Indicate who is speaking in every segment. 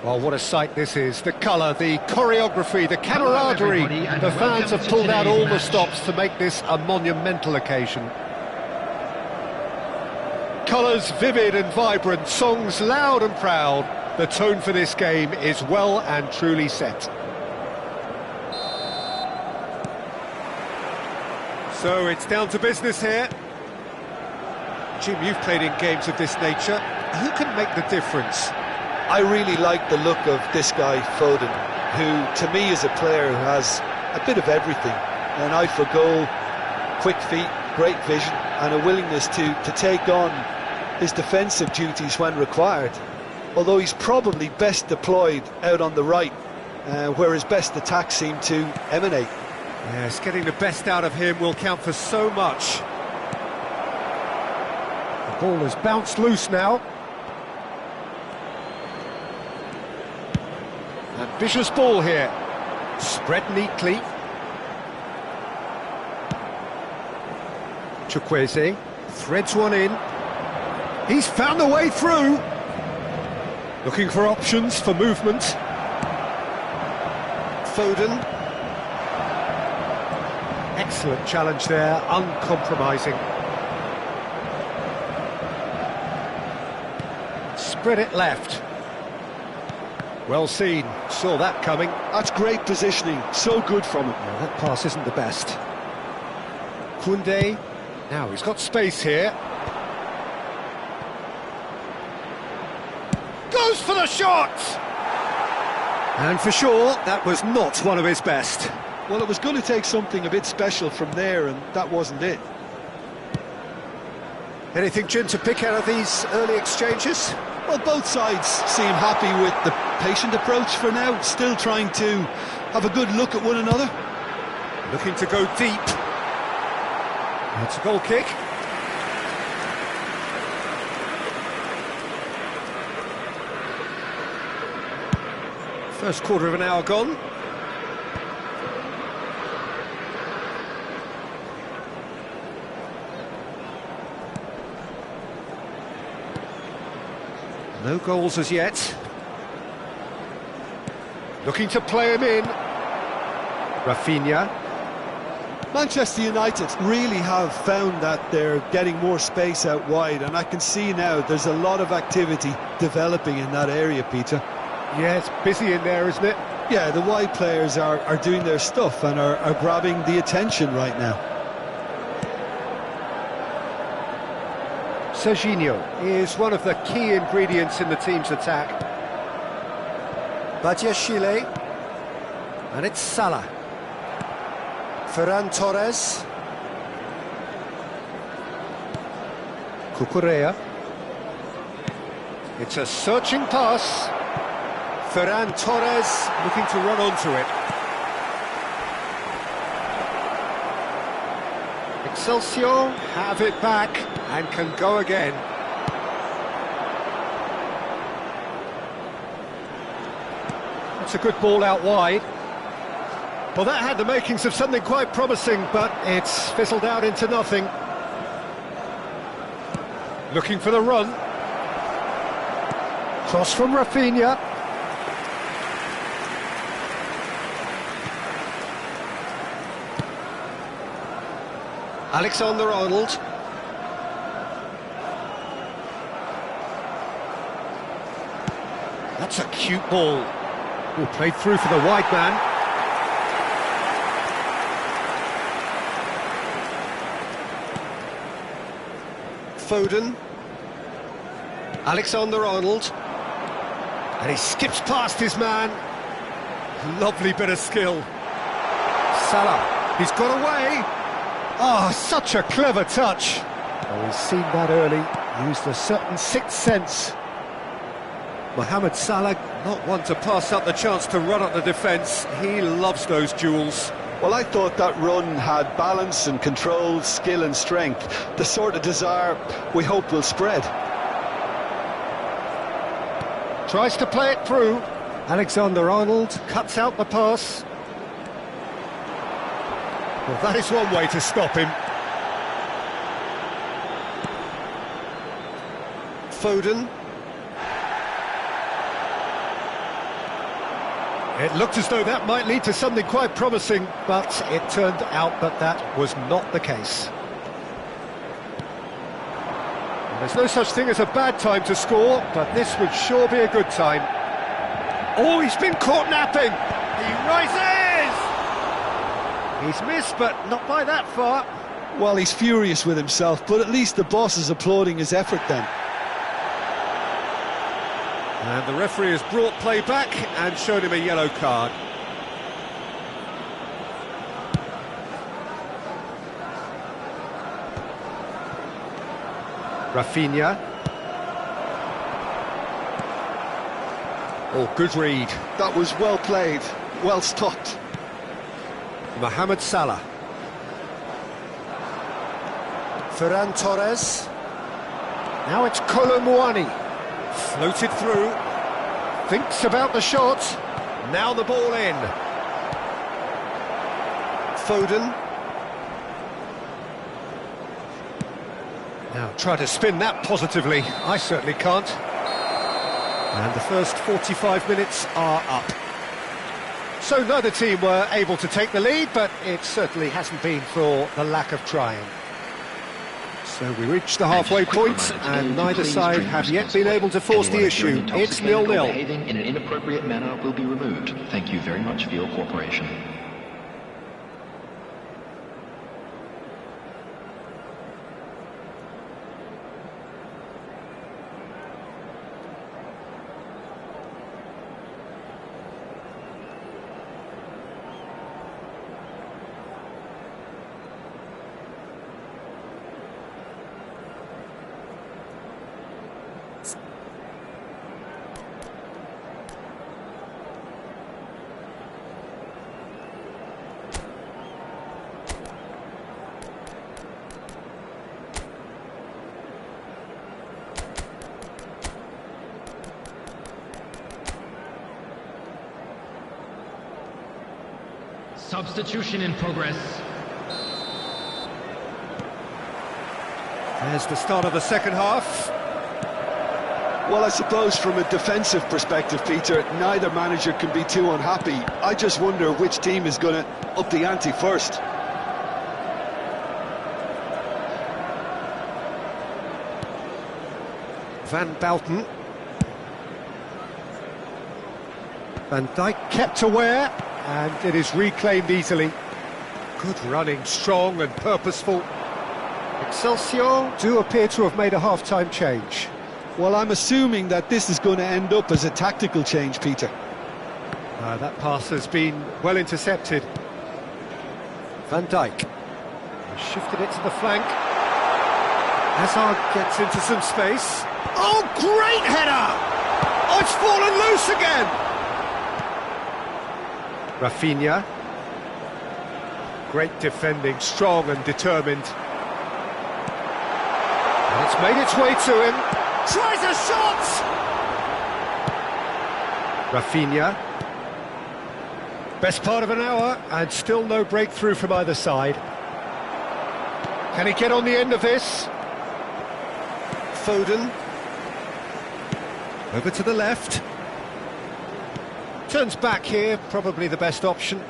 Speaker 1: Well, what a sight this is. The colour, the choreography, the camaraderie. The fans have pulled out all the stops to make this a monumental occasion. Colours vivid and vibrant, songs loud and proud. The tone for this game is well and truly set. So it's down to business here. Jim, you've played in games of this nature. Who can make the difference?
Speaker 2: I really like the look of this guy, Foden, who to me is a player who has a bit of everything. An eye for goal, quick feet, great vision, and a willingness to take on his defensive duties when required. Although he's probably best deployed out on the right, where his best attacks seem to emanate.
Speaker 1: Yes, getting the best out of him will count for so much. The ball has bounced loose now. Ambitious ball here. Spread neatly. Chukwueze threads one in. He's found the way through. Looking for options for movement. Foden. Excellent challenge there, uncompromising. Spread it left. Well seen, saw that coming.
Speaker 2: That's great positioning, so good from him.
Speaker 1: Well, that pass isn't the best. Koundé, now he's got space here. Goes for the shot! And for sure, that was not one of his best.
Speaker 2: Well, it was going to take something a bit special from there, and that wasn't it.
Speaker 1: Anything, Jim, to pick out of these early exchanges?
Speaker 2: Well, both sides seem happy with the patient approach for now, still trying to have a good look at one another.
Speaker 1: Looking to go deep. That's a goal kick. First quarter of an hour gone. No goals as yet. Looking to play him in. Rafinha.
Speaker 2: Manchester United really have found that they're getting more space out wide, and I can see now there's a lot of activity developing in that area, Peter.
Speaker 1: Yeah, it's busy in there, isn't it?
Speaker 2: Yeah, the wide players are doing their stuff and are grabbing the attention right now.
Speaker 1: Serginho is one of the key ingredients in the team's attack. Badiashile. And it's Salah. Ferran Torres. Cucurella. It's a searching pass. Ferran Torres looking to run onto it. Excelsior have it back and can go again. That's a good ball out wide. Well, that had the makings of something quite promising, but it's fizzled out into nothing. Looking for the run. Cross from Rafinha. Alexander-Arnold. That's a cute ball. Oh, played through for the wide man. Foden. Alexander-Arnold. And he skips past his man. Lovely bit of skill. Salah. He's got away. Oh, such a clever touch. Oh, he's seen that early, used a certain sixth sense. Mohamed Salah, not one to pass up the chance to run up the defence. He loves those duels.
Speaker 2: Well, I thought that run had balance and control, skill and strength. The sort of desire we hope will spread.
Speaker 1: Tries to play it through. Alexander-Arnold cuts out the pass. Well, that is one way to stop him. Foden. It looked as though that might lead to something quite promising, but it turned out that that was not the case. And there's no such thing as a bad time to score, but this would sure be a good time. Oh, he's been caught napping! He rises! He's missed, but not by that far.
Speaker 2: Well, he's furious with himself, but at least the boss is applauding his effort then.
Speaker 1: And the referee has brought play back and shown him a yellow card. Rafinha. Oh, good read.
Speaker 2: That was well played, well stopped.
Speaker 1: Mohamed Salah. Ferran Torres. Now it's Kolo Muani. Floated through. Thinks about the shot. Now the ball in. Foden. Now try to spin that positively. I certainly can't. And the first 45 minutes are up. So neither team were able to take the lead, but it certainly hasn't been for the lack of trying. So we reach the halfway point, and neither side have yet been able to force the issue. It's 0-0.
Speaker 3: Behaving in an inappropriate manner will be removed. Thank you very much for your cooperation.
Speaker 4: Substitution in progress.
Speaker 1: There's the start of the second half.
Speaker 2: Well, I suppose from a defensive perspective, Peter, neither manager can be too unhappy. I just wonder which team is going to up the ante first.
Speaker 1: Van Bouten. Van Dijk kept aware, and it is reclaimed easily. Good running, strong and purposeful. Excelsior do appear to have made a half-time change.
Speaker 2: Well, I'm assuming that this is going to end up as a tactical change, Peter.
Speaker 1: That pass has been well intercepted. Van Dijk shifted it to the flank. Hazard gets into some space. Oh, great header! Oh, it's fallen loose again! Rafinha. Great defending, strong and determined. And it's made its way to him. Tries a shot! Rafinha. Best part of an hour, and still no breakthrough from either side. Can he get on the end of this? Foden. Over to the left. Turns back here, probably the best option.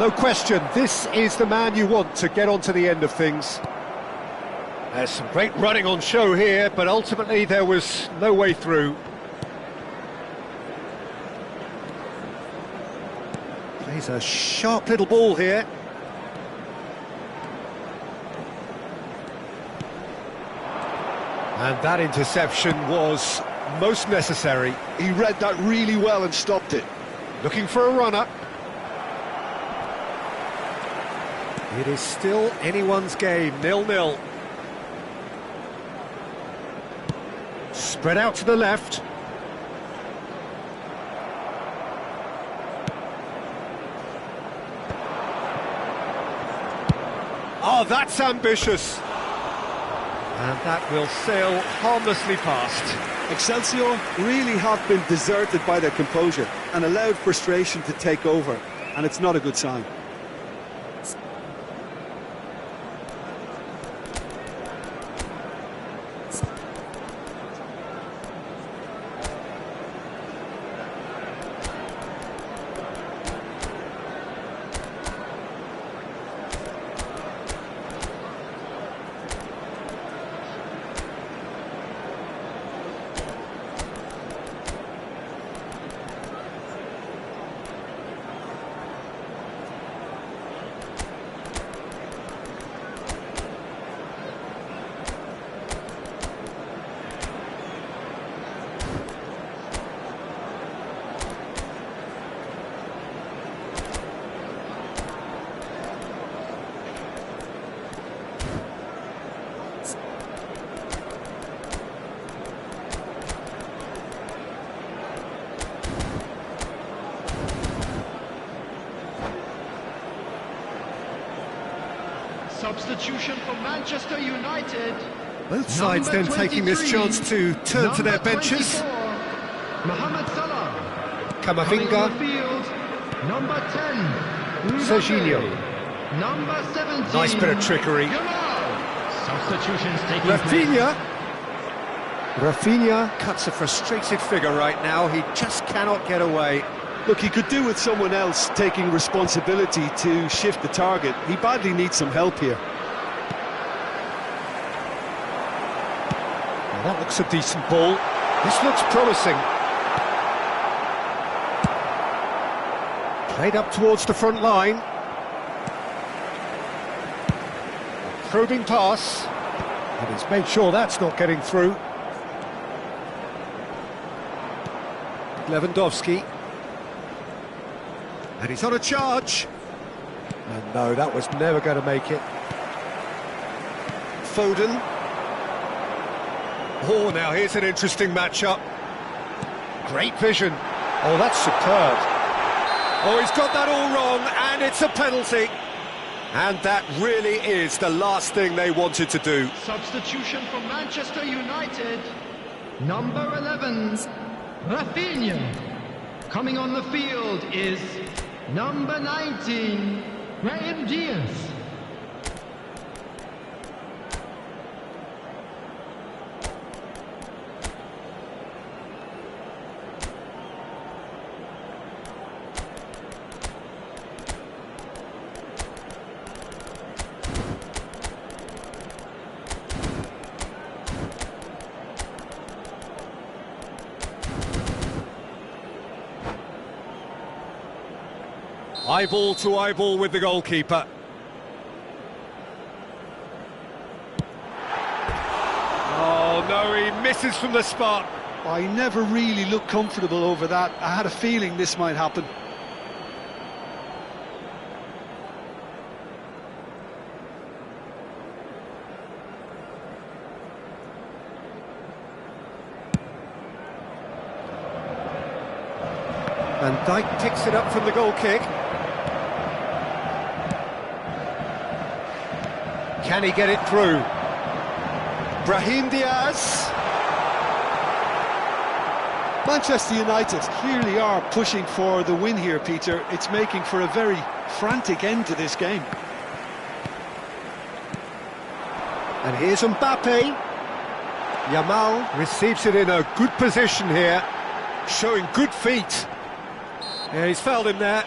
Speaker 1: No question, this is the man you want to get onto the end of things. There's some great running on show here, but ultimately there was no way through. Plays a sharp little ball here. And that interception was most necessary.
Speaker 2: He read that really well and stopped it.
Speaker 1: Looking for a runner. It is still anyone's game, 0-0. Spread out to the left. Oh, that's ambitious. And that will sail harmlessly past.
Speaker 2: Excelsior really have been deserted by their composure and allowed frustration to take over, and it's not a good sign.
Speaker 4: Substitution for Manchester United.
Speaker 1: Both sides then taking this chance to turn to their benches.
Speaker 4: Mohamed Salah.
Speaker 1: Camavinga.
Speaker 4: On the field. Number 10.
Speaker 1: Serginho.
Speaker 4: Number 17.
Speaker 1: Nice bit of trickery.
Speaker 4: Substitutions taking
Speaker 1: Rafinha. Rafinha cuts a frustrated figure right now. He just cannot get away.
Speaker 2: Look, he could do with someone else taking responsibility to shift the target. He badly needs some help here.
Speaker 1: Well, that looks a decent ball. This looks promising. Played up towards the front line. Probing pass. And he's made sure that's not getting through. Lewandowski. And he's on a charge. And no, that was never going to make it. Foden. Oh, now here's an interesting matchup. Great vision. Oh, that's superb. Oh, he's got that all wrong, and it's a penalty. And that really is the last thing they wanted to do.
Speaker 4: Substitution for Manchester United. Number 11, Rafinha. Coming on the field is number 19, Brahim Diaz.
Speaker 1: Eyeball to eyeball with the goalkeeper. Oh no, he misses from the spot.
Speaker 2: I never really looked comfortable over that. I had a feeling this might happen.
Speaker 1: Van Dijk picks it up from the goal kick. Can he get it through? Brahim Diaz.
Speaker 2: Manchester United clearly are pushing for the win here, Peter. It's making for a very frantic end to this game.
Speaker 1: And here's Mbappe. Yamal receives it in a good position here, showing good feet. Yeah, he's fouled him there.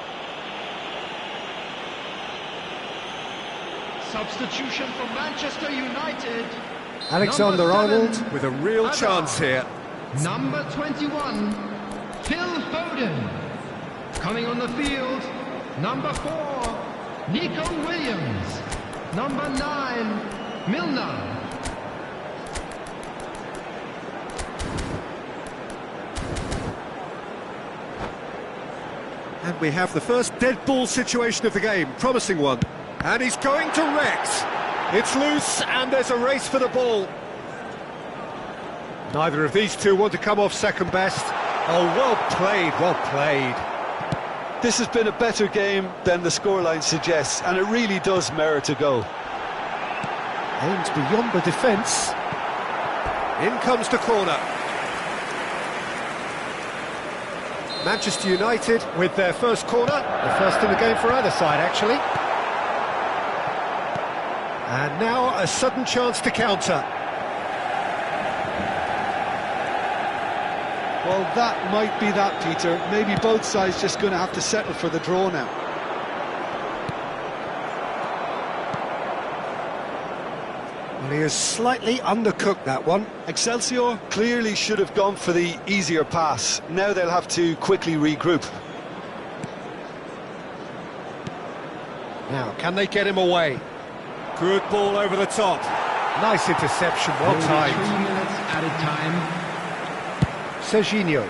Speaker 4: Substitution for Manchester United.
Speaker 1: Alexander-Arnold with a real chance here.
Speaker 4: Number 21, Phil Foden. Coming on the field, number 4, Nico Williams. Number 9, Milner.
Speaker 1: And we have the first dead ball situation of the game, promising one. And he's going direct. It's loose and there's a race for the ball. Neither of these two want to come off second best. Oh, well played, well played.
Speaker 2: This has been a better game than the scoreline suggests, and it really does merit a goal.
Speaker 1: Aims beyond the defence. In comes the corner. Manchester United with their first corner, the first in the game for either side, actually. And now a sudden chance to counter.
Speaker 2: Well, that might be that, Peter. Maybe both sides just going to have to settle for the draw now.
Speaker 1: Well, he has slightly undercooked that one.
Speaker 2: Excelsior clearly should have gone for the easier pass. Now they'll have to quickly regroup.
Speaker 1: Now, can they get him away? Good ball over the top. Nice interception, well timed.
Speaker 4: 3 minutes added time.
Speaker 1: Serginho.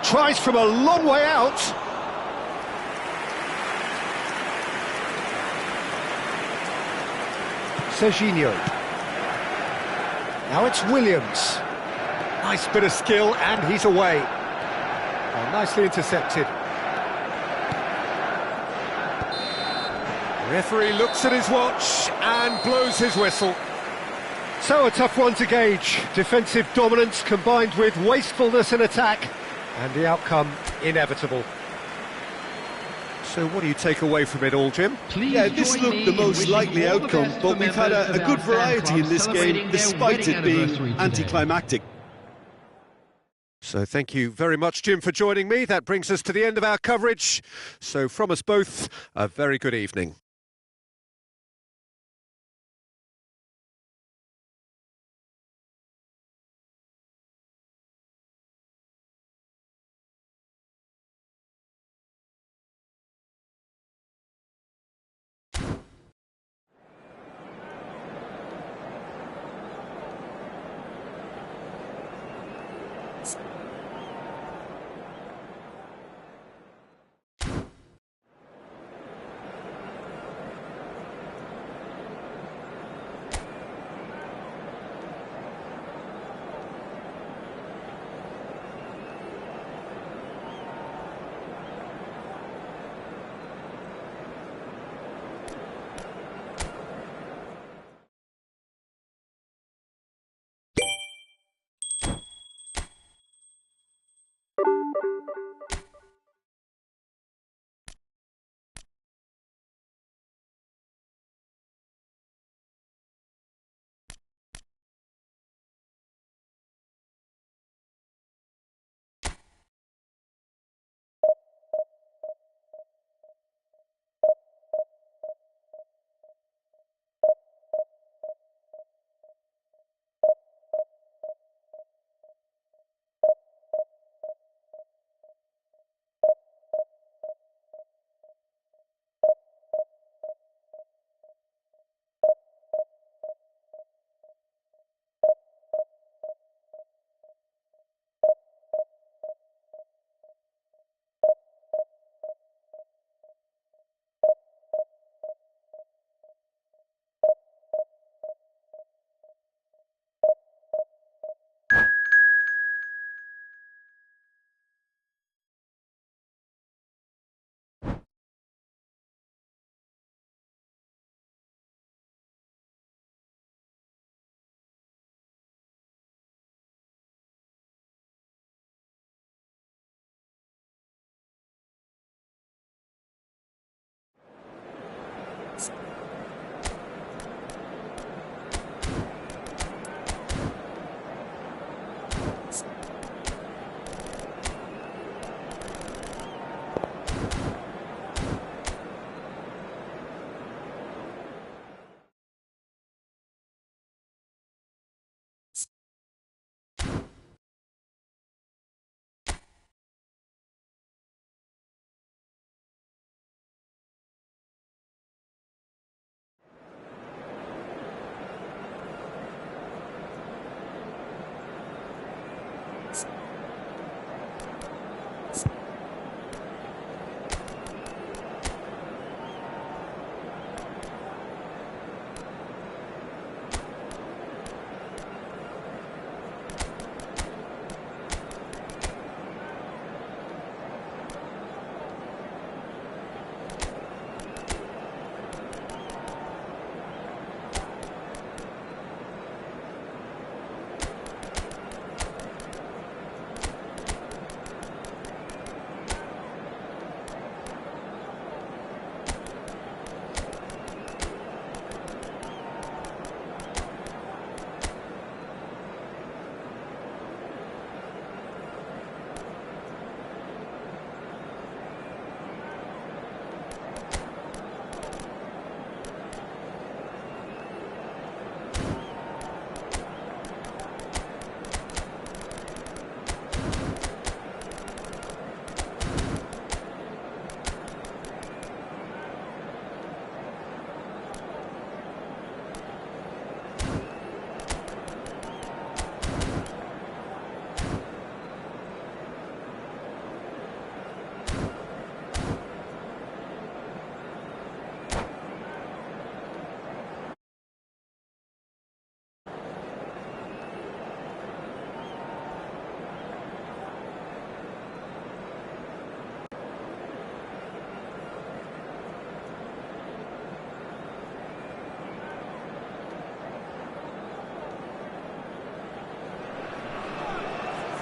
Speaker 1: Tries from a long way out. Serginho. Now it's Williams. Nice bit of skill, and he's away. Oh, nicely intercepted. The referee looks at his watch and blows his whistle. So a tough one to gauge. Defensive dominance combined with wastefulness in attack, and the outcome inevitable. So what do you take away from it all, Jim?
Speaker 5: Yeah, this looked the most likely outcome, but we've had a good variety in this game, despite it being anticlimactic.
Speaker 1: So thank you very much, Jim, for joining me. That brings us to the end of our coverage. So from us both, a very good evening.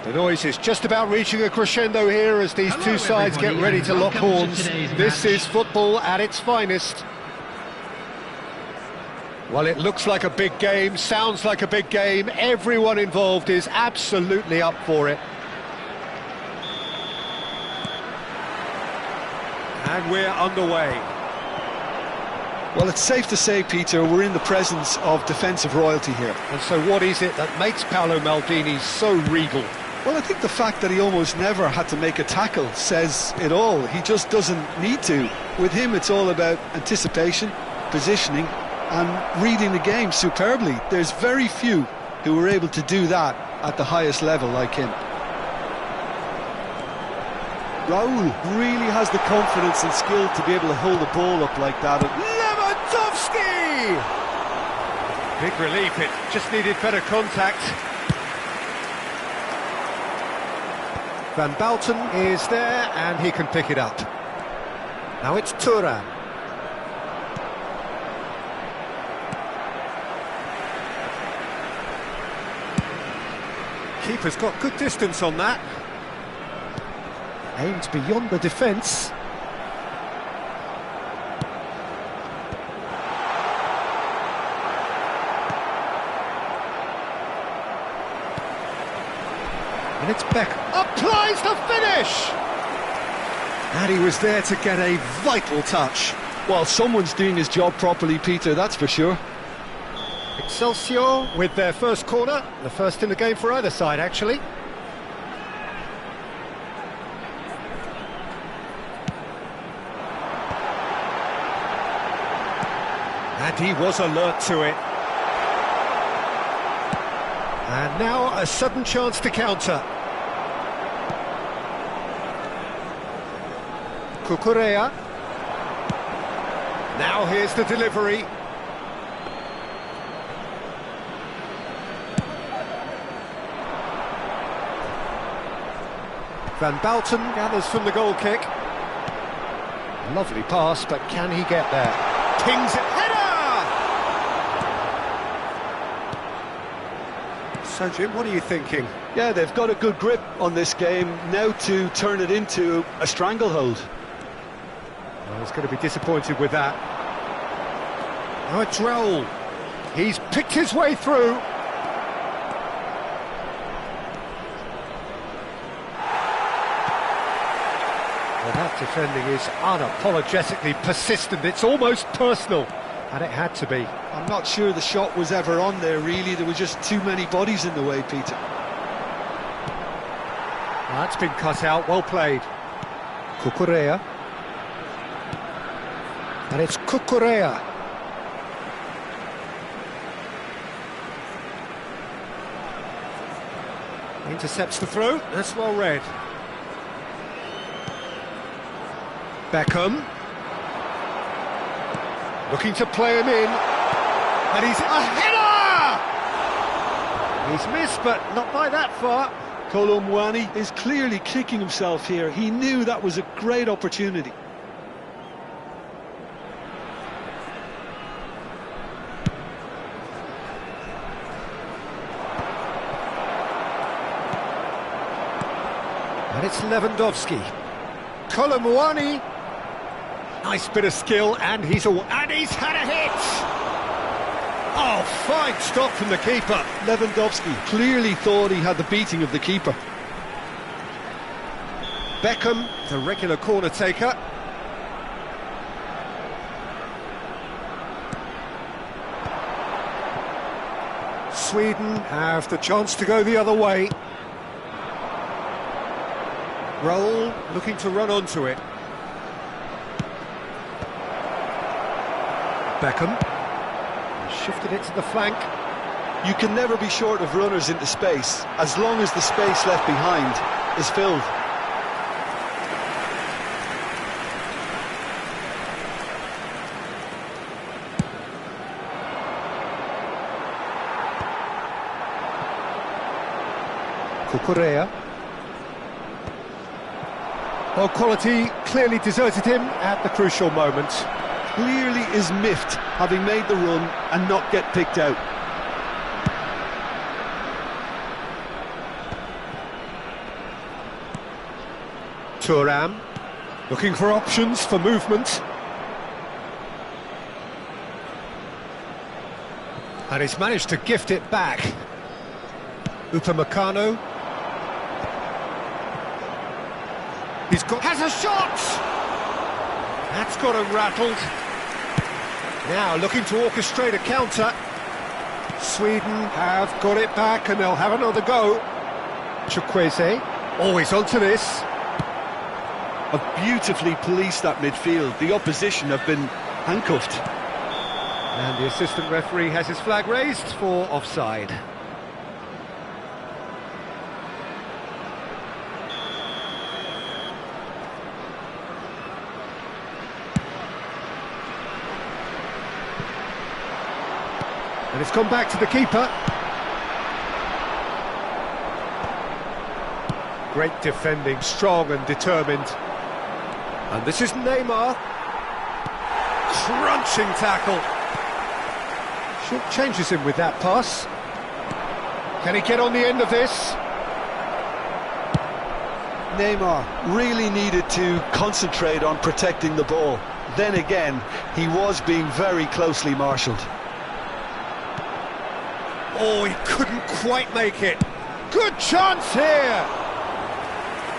Speaker 1: The noise is just about reaching a crescendo here as these two sides get ready to lock horns. This is football at its finest. Well, it looks like a big game, sounds like a big game. Everyone involved is absolutely up for it. And we're underway.
Speaker 2: Well, it's safe to say, Peter, we're in the presence of defensive royalty here.
Speaker 1: And so what is it that makes Paolo Maldini so regal?
Speaker 2: Well, I think the fact that he almost never had to make a tackle says it all. He just doesn't need to. With him, it's all about anticipation, positioning, and reading the game superbly. There's very few who are able to do that at the highest level like him.
Speaker 5: Raul really has the confidence and skill to be able to hold the ball up like that.
Speaker 1: Lewandowski! Big relief, it just needed better contact. Van Balten is there and he can pick it up. Now it's Thuram. Keeper's got good distance on that. Aimed beyond the defence. And it's Beck. Applies the finish! And he was there to get a vital touch.
Speaker 2: Well, someone's doing his job properly, Peter, that's for sure.
Speaker 1: Excelsior with their first corner, the first in the game for either side, actually. And he was alert to it. And now a sudden chance to counter. Cucurella. Now here's the delivery. Van Balten gathers from the goal kick. Lovely pass, but can he get there? Pings it, header! So Jim, what are you thinking?
Speaker 2: Yeah, they've got a good grip on this game, now to turn it into a stranglehold.
Speaker 1: Well, he's going to be disappointed with that. Now it's Raul. He's picked his way through. Well, that defending is unapologetically persistent. It's almost personal, and it had to be.
Speaker 2: I'm not sure the shot was ever on there, really. There were just too many bodies in the way, Peter.
Speaker 1: Well, that's been cut out. Well played. Cucurella. And it's Cucurella. Intercepts the throw. That's well read. Beckham. Looking to play him in. And he's a header! He's missed, but not by that far.
Speaker 2: Kolo Muani is clearly kicking himself here. He knew that was a great opportunity.
Speaker 1: And it's Lewandowski. Kolo Muani. Nice bit of skill, and he's had a hit! Oh, fine stop from the keeper.
Speaker 2: Lewandowski clearly thought he had the beating of the keeper.
Speaker 1: Beckham, the regular corner taker. Sweden have the chance to go the other way. Raul looking to run onto it. Beckham. Shifted it to the flank.
Speaker 2: You can never be short of runners into space, as long as the space left behind is filled.
Speaker 1: Cucurella. Well, quality clearly deserted him at the crucial moment.
Speaker 2: Clearly is miffed, having made the run and not get picked out.
Speaker 1: Thuram, looking for options for movement. And he's managed to gift it back. Upamecano. Has a shot! That's got him rattled. Now looking to orchestrate a counter. Sweden have got it back and they'll have another go. Chukwueze, always onto this.
Speaker 5: Have beautifully policed that midfield. The opposition have been handcuffed.
Speaker 1: And the assistant referee has his flag raised for offside. And it's gone back to the keeper. Great defending, strong and determined. And this is Neymar. Crunching tackle. Short changes him with that pass. Can he get on the end of this?
Speaker 2: Neymar really needed to concentrate on protecting the ball. Then again, he was being very closely marshalled.
Speaker 1: Oh, he couldn't quite make it. Good chance here.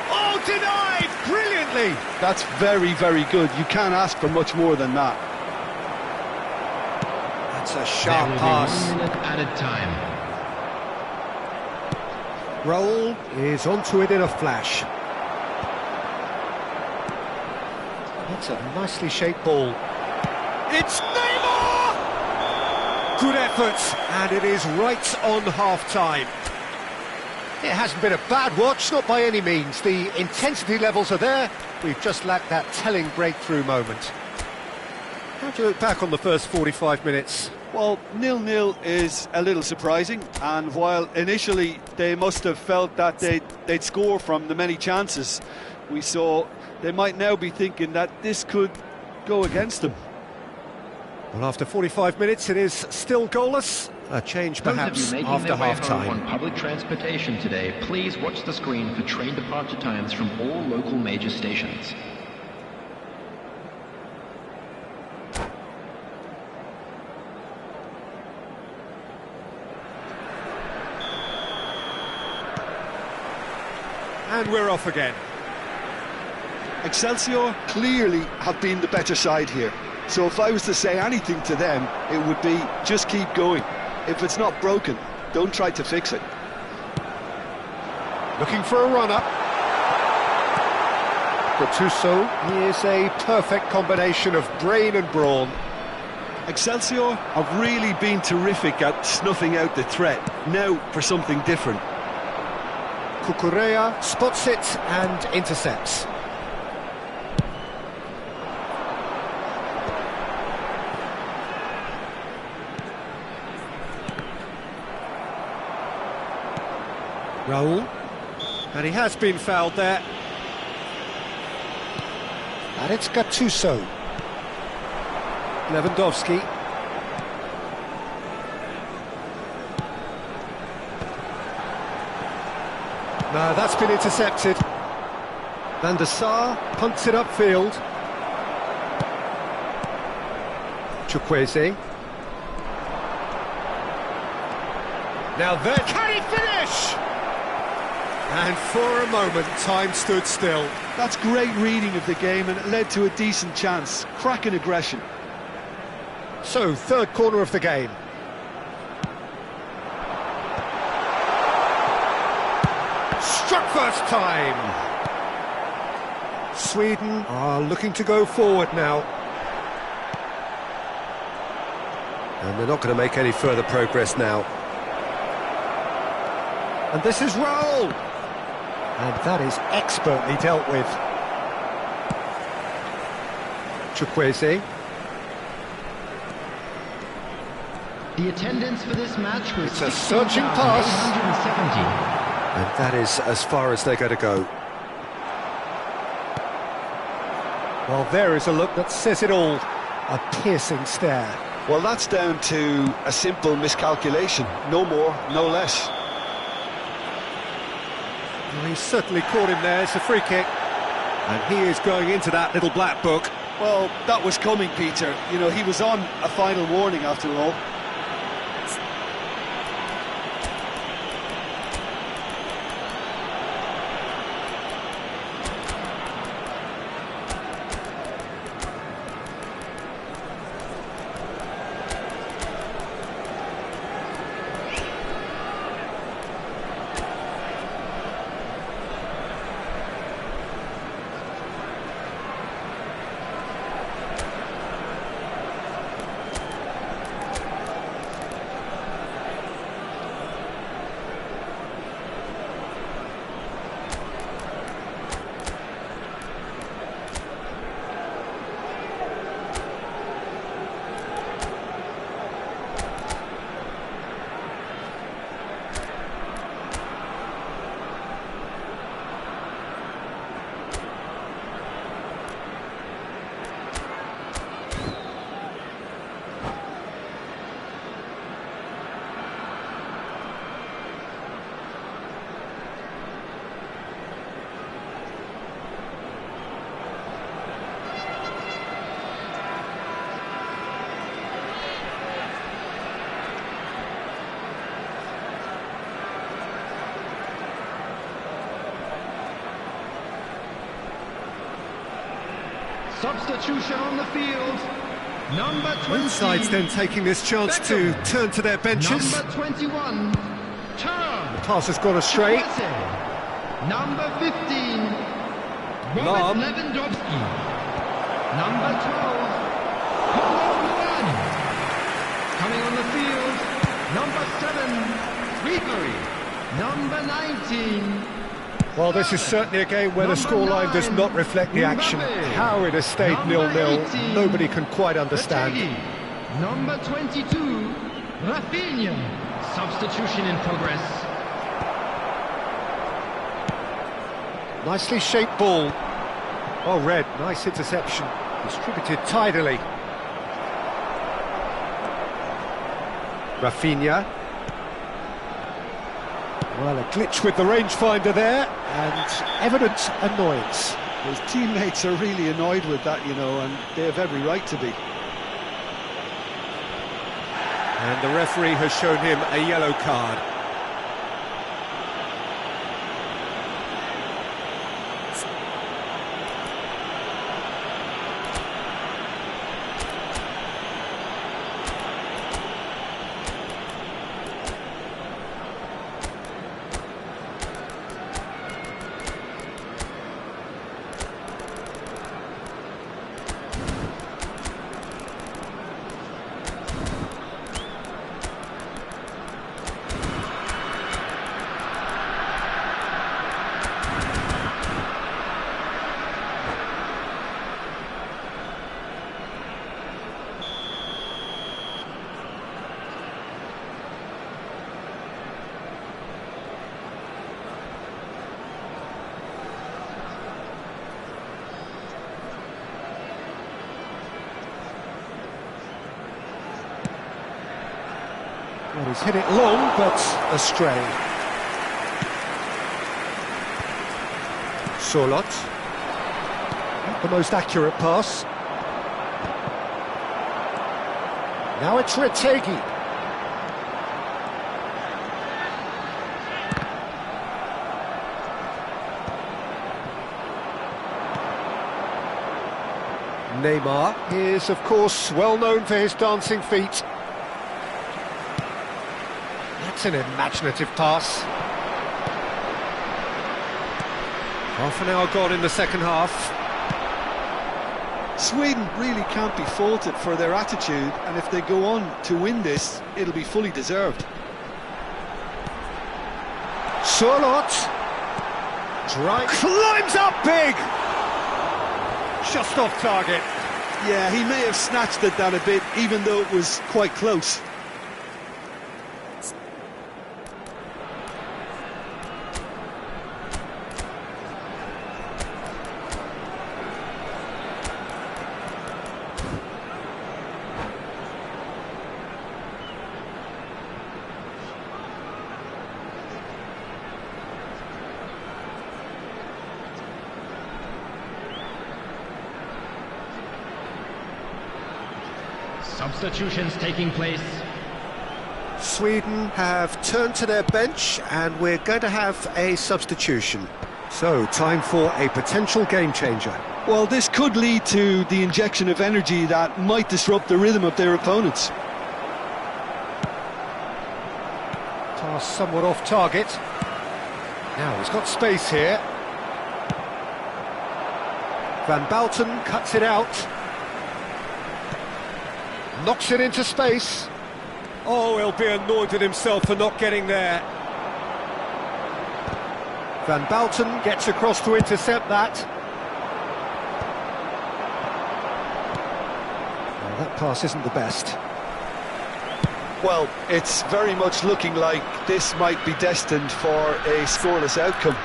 Speaker 1: Oh, denied brilliantly.
Speaker 5: That's very, very good. You can't ask for much more than that.
Speaker 1: That's a sharp pass.
Speaker 4: 1 minute added time.
Speaker 1: Raul is onto it in a flash. That's a nicely shaped ball. It's Neymar! Good effort, and it is right on half-time. It hasn't been a bad watch, not by any means. The intensity levels are there. We've just lacked that telling breakthrough moment. How do you look back on the first 45 minutes?
Speaker 5: Well, 0-0 is a little surprising, and while initially they must have felt that they'd score from the many chances we saw, they might now be thinking that this could go against them.
Speaker 1: Well, after 45 minutes, it is still goalless. A change, perhaps,
Speaker 3: Those of you making
Speaker 1: after
Speaker 3: their way home
Speaker 1: half-time.
Speaker 3: on public transportation today, please watch the screen for train departure times from all local major stations.
Speaker 1: And we're off again.
Speaker 5: Excelsior clearly have been the better side here. So if I was to say anything to them, it would be just keep going. If it's not broken, don't try to fix it.
Speaker 1: Looking for a run-up. Gattuso, he is a perfect combination of brain and brawn.
Speaker 5: Excelsior have really been terrific at snuffing out the threat. Now for something different.
Speaker 1: Cucurella spots it and intercepts. Raul, and he has been fouled there. And it's Gattuso. Lewandowski. No, that's been intercepted. Van der Sar punts it upfield. Chukwueze. Now there, can he finish? And for a moment, time stood still.
Speaker 5: That's great reading of the game, and it led to a decent chance. Cracking aggression.
Speaker 1: So, third corner of the game. Struck first time. Sweden are looking to go forward now. And they're not going to make any further progress now. And this is Raul. And that is expertly dealt with. Chukwueze.
Speaker 4: The attendance for this match was
Speaker 1: It's a surging pass.
Speaker 4: 16,870.
Speaker 1: And that is as far as they're going to go. Well, there is a look that says it all. A piercing stare.
Speaker 2: Well, that's down to a simple miscalculation. No more, no less.
Speaker 1: Well, he certainly caught him there. It's a free kick. And he is going into that little black book.
Speaker 5: Well, that was coming, Peter. You know, he was on a final warning after all.
Speaker 4: Substitution on the field. Number 20.
Speaker 1: Both sides then taking this chance to turn to their benches.
Speaker 4: Number 21. Turn.
Speaker 1: The pass has gone astray.
Speaker 4: Number 15.
Speaker 1: Lob.
Speaker 4: Robert Lewandowski. Number 12. Juan. Coming on the field. Number 7. Ribery. Number 19.
Speaker 1: Well, this is certainly a game where the scoreline does not reflect the action. How it has stayed 0-0, nobody can quite understand.
Speaker 4: Number 22, Rafinha. Substitution in progress.
Speaker 1: Nicely shaped ball. Oh, Red, nice interception. Distributed tidily. Rafinha. Well, a glitch with the rangefinder there, and evident annoyance.
Speaker 5: His teammates are really annoyed with that, you know, and they have every right to be.
Speaker 1: And the referee has shown him a yellow card. Well, he's hit it long, but astray. Sorloth. Not the most accurate pass. Now it's Retegi. Neymar is, of course, well known for his dancing feet. That's an imaginative pass. Half an hour gone in the second half.
Speaker 5: Sweden really can't be faulted for their attitude, and if they go on to win this, it'll be fully deserved.
Speaker 1: Sorloth climbs up big! Just off target.
Speaker 5: Yeah, he may have snatched at that a bit, even though it was quite close.
Speaker 4: Substitutions taking place.
Speaker 1: Sweden have turned to their bench and we're going to have a substitution. So, time for a potential game changer.
Speaker 5: Well, this could lead to the injection of energy that might disrupt the rhythm of their opponents.
Speaker 1: Pass somewhat off target. Now he's got space here. Van Balten cuts it out. Knocks it into space. Oh, he'll be annoyed with himself for not getting there. Van Balten gets across to intercept that. Well, that pass isn't the best.
Speaker 2: Well, it's very much looking like this might be destined for a scoreless outcome.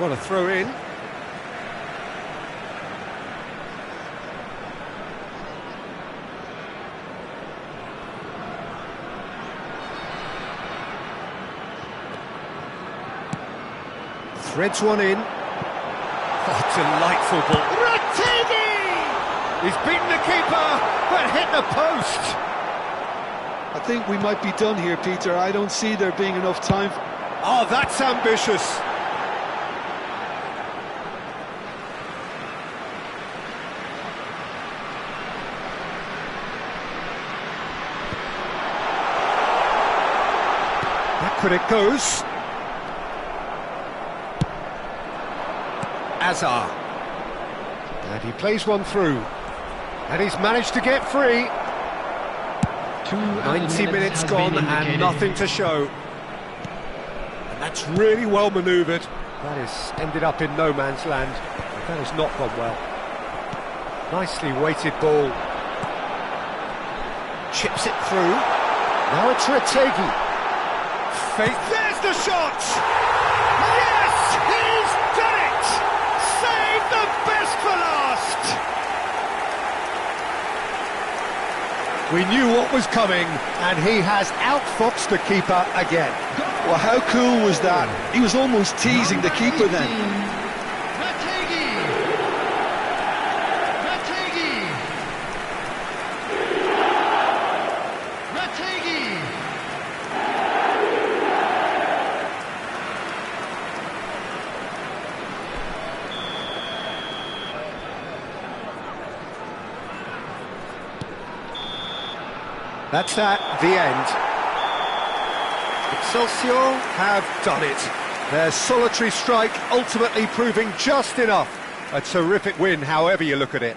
Speaker 1: What a throw in. Threads one in. Oh, delightful ball. Rettini! He's beaten the keeper, but hit the post.
Speaker 5: I think we might be done here, Peter. I don't see there being enough time.
Speaker 1: Oh, that's ambitious. Backward it goes. Azar. And he plays one through. And he's managed to get free. 90 minutes gone and nothing to show. And that's really well manoeuvred. That has ended up in no man's land. But that has not gone well. Nicely weighted ball. Chips it through. Now it's Rettini. Faith, there's the shot! Yes, he's done it! Save the best for last! We knew what was coming, and he has outfoxed the keeper again.
Speaker 5: Well, how cool was that? He was almost teasing the keeper then.
Speaker 1: That's that, the end. Excelsior have done it. Their solitary strike ultimately proving just enough. A terrific win, however you look at it.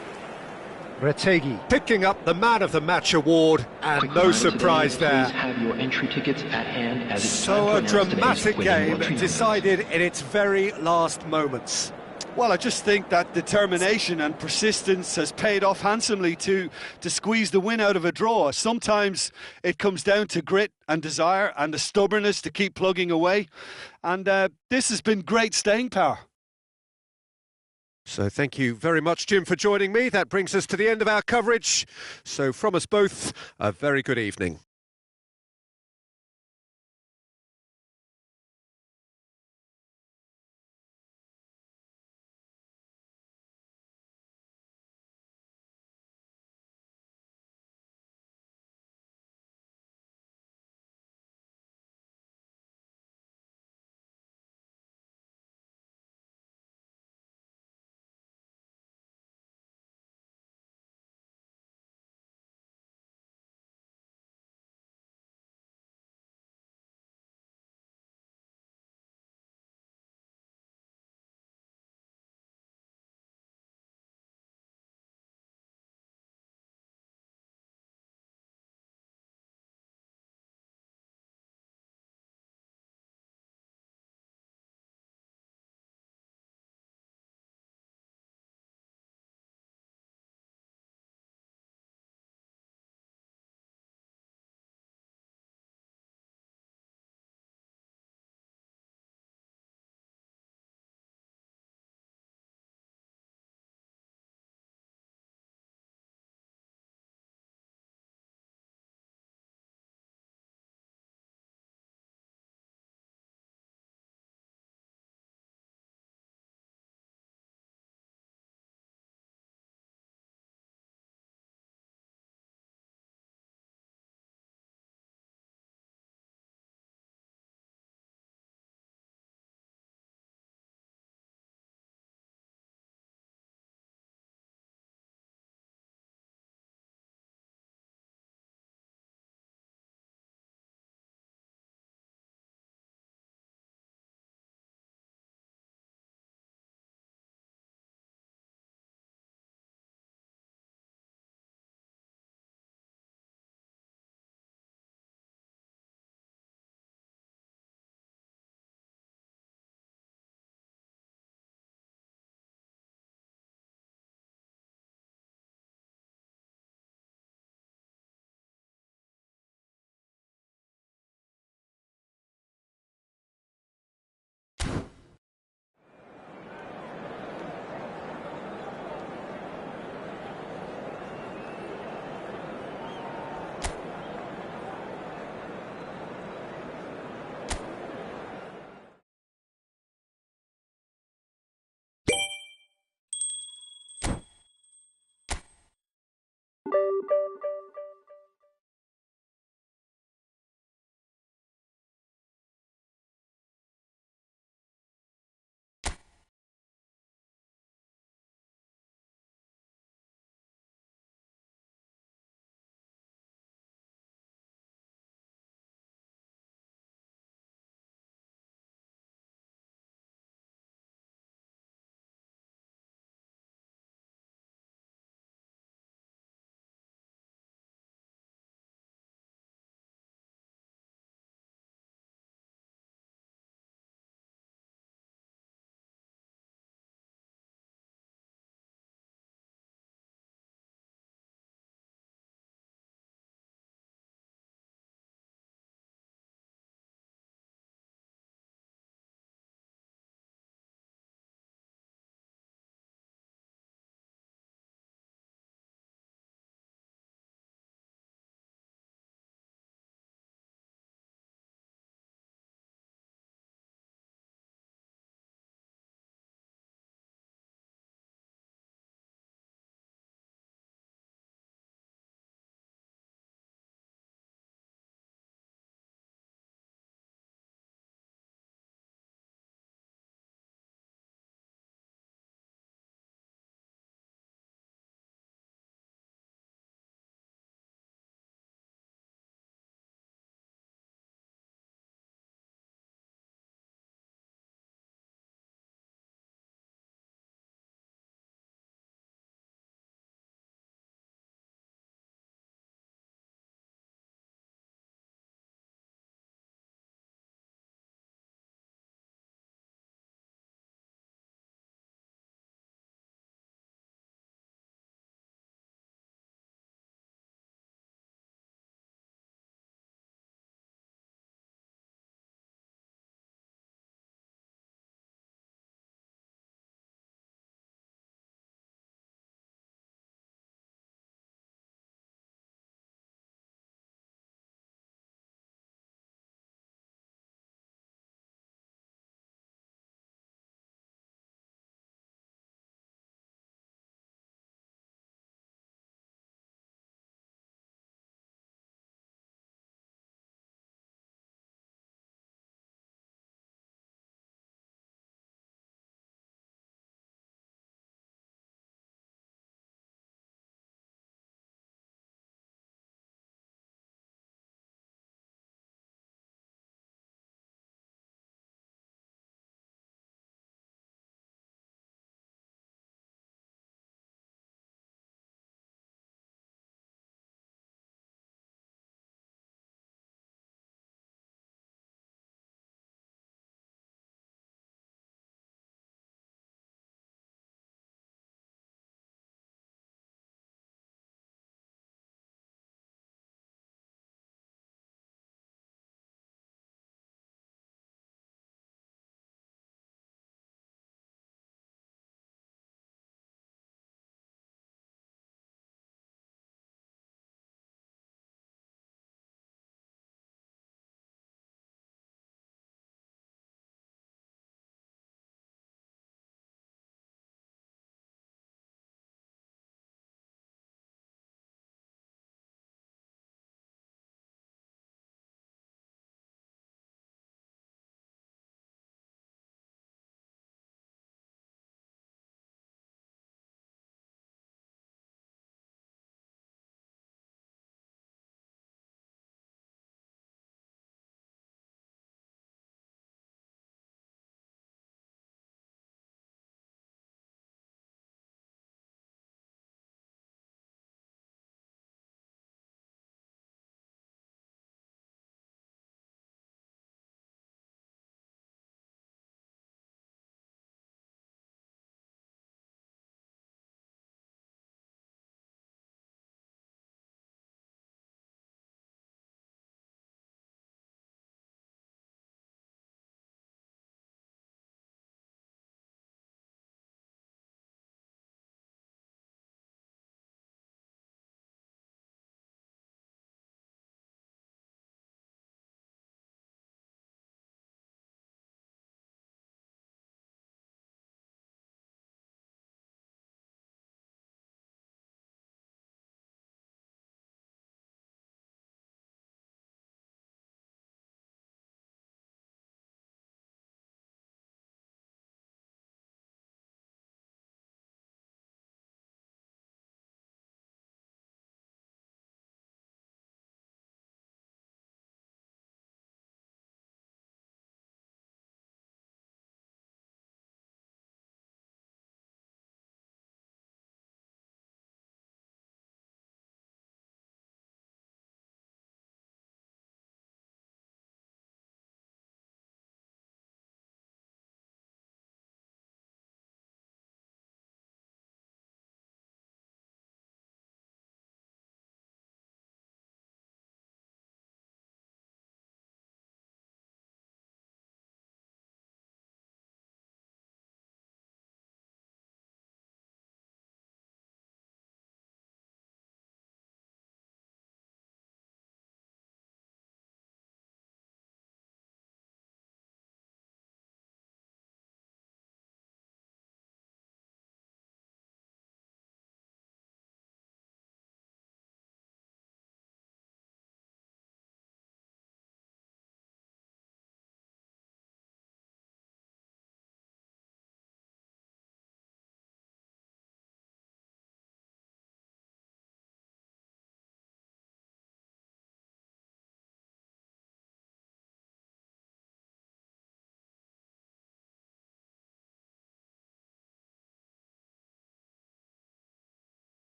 Speaker 1: Rettini picking up the Man of the Match award, and
Speaker 3: Quick
Speaker 1: no
Speaker 3: reminder
Speaker 1: surprise
Speaker 3: today,
Speaker 1: there.
Speaker 3: Please have your entry tickets at hand as it's
Speaker 1: So
Speaker 3: time to
Speaker 1: a
Speaker 3: announce today's
Speaker 1: dramatic
Speaker 3: winning
Speaker 1: game
Speaker 3: lottery numbers.
Speaker 1: decided in its very last moments.
Speaker 5: Well, I just think that determination and persistence has paid off handsomely to squeeze the win out of a draw. Sometimes it comes down to grit and desire and the stubbornness to keep plugging away. And this has been great staying power.
Speaker 1: So thank you very much, Jim, for joining me. That brings us to the end of our coverage. So from us both, a very good evening.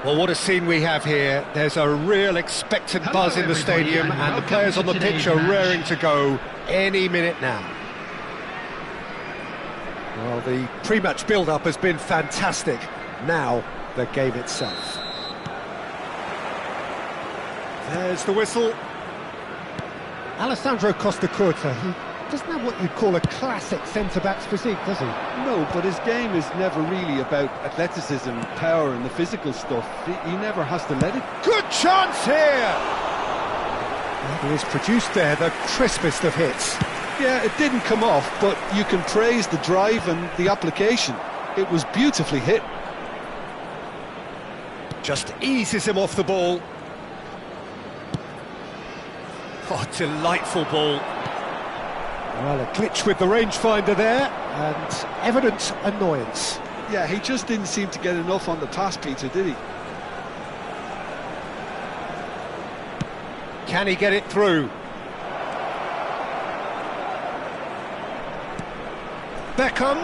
Speaker 1: Well, what a scene we have here. There's a real expectant buzz in the stadium, and the players on the pitch are raring to go any minute now. Well, the pre-match build-up has been fantastic. Now, the game itself. There's the whistle. Alessandro Costa Curta, he doesn't have what you'd call a classic centre-back's physique, does he?
Speaker 5: No, but his game is never really about athleticism, power and the physical stuff. He never has to let it.
Speaker 1: Good chance here! He has produced there the crispest of hits.
Speaker 5: Yeah, it didn't come off, but you can praise the drive and the application. It was beautifully hit.
Speaker 1: Just eases him off the ball. Oh, delightful ball. Well, a glitch with the rangefinder there, and evident annoyance.
Speaker 5: Yeah, he just didn't seem to get enough on the pass, Peter, did he?
Speaker 1: Can he get it through? Beckham.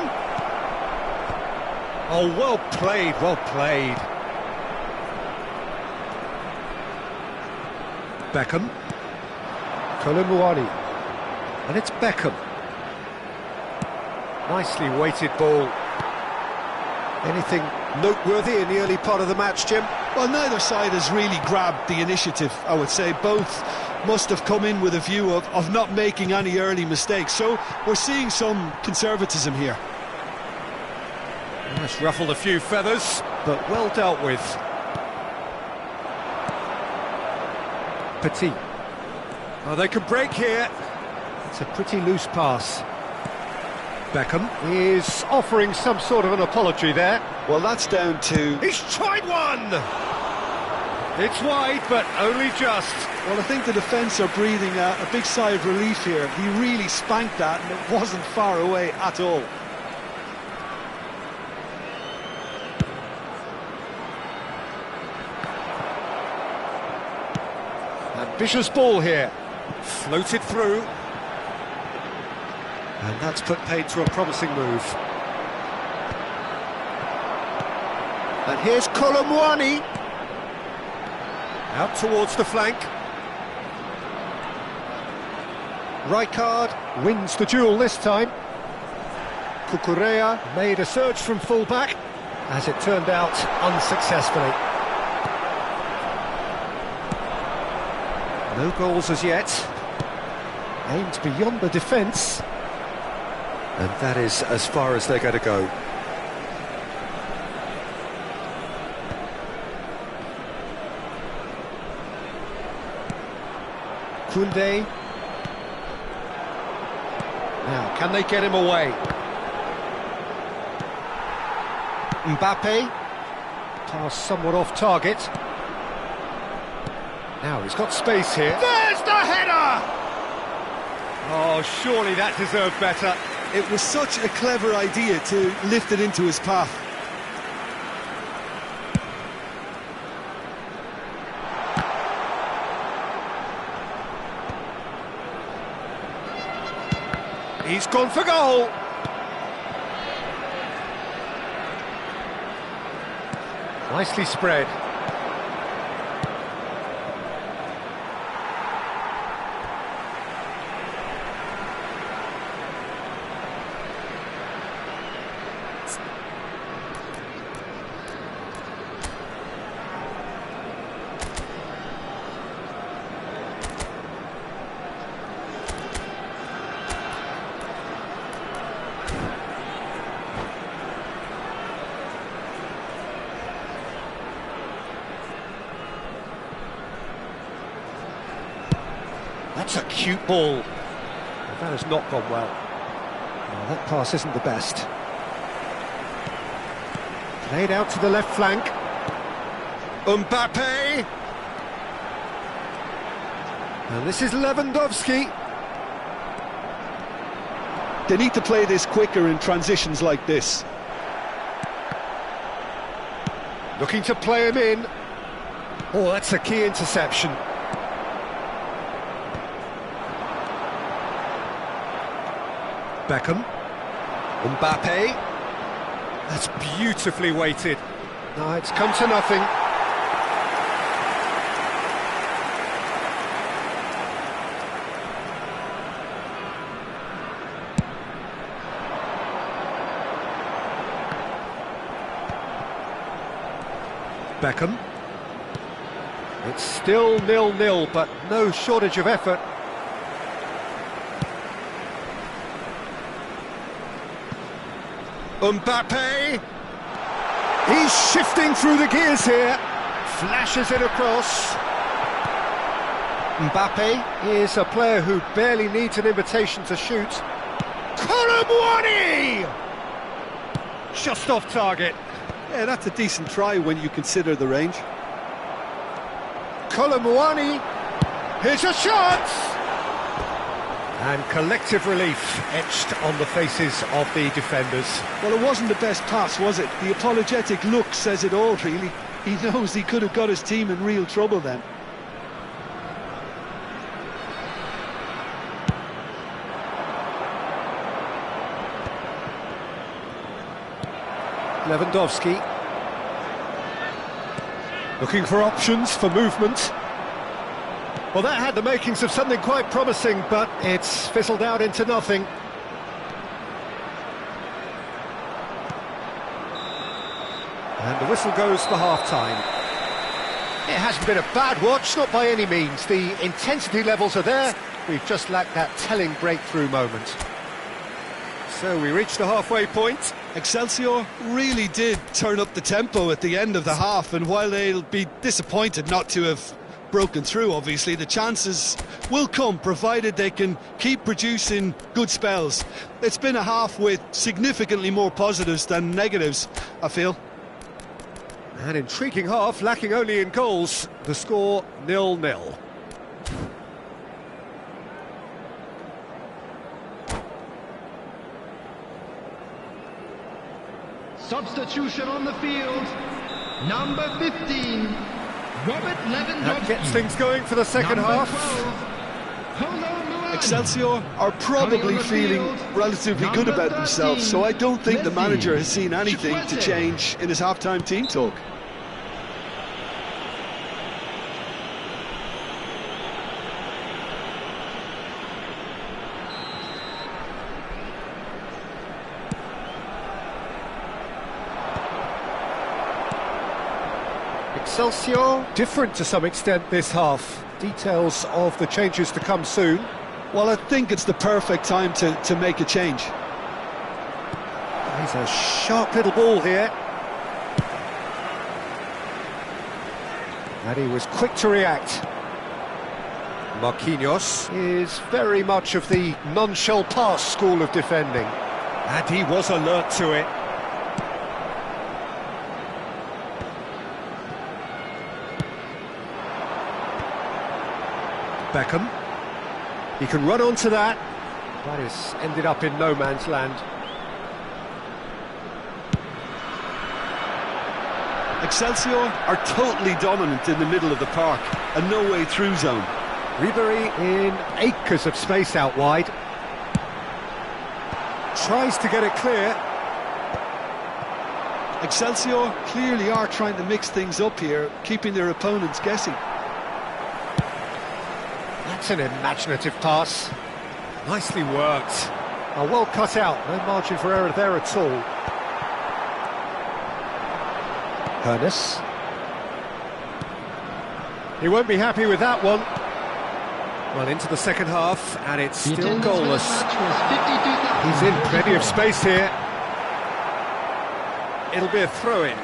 Speaker 1: Oh, well played, well played. Beckham. Kolumuani. And it's Beckham. Nicely weighted ball. Anything noteworthy in the early part of the match, Jim?
Speaker 5: Well, neither side has really grabbed the initiative, I would say. Both must have come in with a view of not making any early mistakes. So we're seeing some conservatism here.
Speaker 1: That's ruffled a few feathers, but well dealt with. Petit. Oh, they can break here. It's a pretty loose pass. Beckham is offering some sort of an apology there.
Speaker 5: Well, that's down to...
Speaker 1: He's tried one! It's wide, but only just.
Speaker 5: Well, I think the defence are breathing a big sigh of relief here. He really spanked that, and it wasn't far away at all.
Speaker 1: Ambitious ball here. Floated through. And that's put paid to a promising move. And here's Kolumuani. Out towards the flank. Rijkaard wins the duel this time. Cucurella made a surge from full-back, as it turned out unsuccessfully. No goals as yet. Aimed beyond the defence. And that is as far as they're going to go. Koundé. Now, can they get him away? Mbappe. Pass somewhat off target. Now he's got space here. There's the header! Oh, surely that deserved better.
Speaker 5: It was such a clever idea to lift it into his path.
Speaker 1: He's gone for goal. Nicely spread. That's a cute ball. Well, that has not gone well. Well, that pass isn't the best. Played out to the left flank. Mbappe! And this is Lewandowski.
Speaker 5: They need to play this quicker in transitions like this.
Speaker 1: Looking to play him in. Oh, that's a key interception. Beckham. Mbappe. That's beautifully weighted. No, it's come to nothing. Beckham. It's still 0-0, but no shortage of effort. Mbappe! He's shifting through the gears here. Flashes it across. Mbappe is a player who barely needs an invitation to shoot. Colomwani! Just off target.
Speaker 5: Yeah, that's a decent try when you consider the range.
Speaker 1: Colomwani! Here's a shot! And collective relief etched on the faces of the defenders.
Speaker 5: Well, it wasn't the best pass, was it? The apologetic look says it all, really. He knows he could have got his team in real trouble then.
Speaker 1: Lewandowski. Looking for options for movement. Well, that had the makings of something quite promising, but it's fizzled out into nothing. And the whistle goes for half-time. It hasn't been a bad watch, not by any means. The intensity levels are there. We've just lacked that telling breakthrough moment. So we reach the halfway point.
Speaker 5: Excelsior really did turn up the tempo at the end of the half, and while they'll be disappointed not to have broken through, obviously, the chances will come, provided they can keep producing good spells. It's been a half with significantly more positives than negatives, I feel.
Speaker 1: An intriguing half, lacking only in goals. The score 0-0.
Speaker 4: Substitution on the field. Number 15, Robert Lewandowski.
Speaker 1: That gets things going for the second
Speaker 4: Number
Speaker 1: half.
Speaker 4: 12,
Speaker 5: Excelsior are probably feeling relatively good about themselves, so I don't think the manager has seen anything to change in his half-time team talk.
Speaker 1: Excelsior different to some extent this half. Details of the changes to come soon.
Speaker 5: Well, I think it's the perfect time to make a change.
Speaker 1: He's a sharp little ball here. And he was quick to react. Marquinhos is very much of the non-shell pass school of defending. And he was alert to it. Beckham. He can run onto that. That has ended up in no man's land.
Speaker 5: Excelsior are totally dominant in the middle of the park, a no-way through zone.
Speaker 1: Ribery in acres of space out wide. Tries to get it clear.
Speaker 5: Excelsior clearly are trying to mix things up here, keeping their opponents guessing.
Speaker 1: That's an imaginative pass. Nicely worked. Oh, well cut out, no margin for error there at all. Hernus. He won't be happy with that one. Well, into the second half, and it's still goalless. He's in plenty of space here. It'll be a throw-in.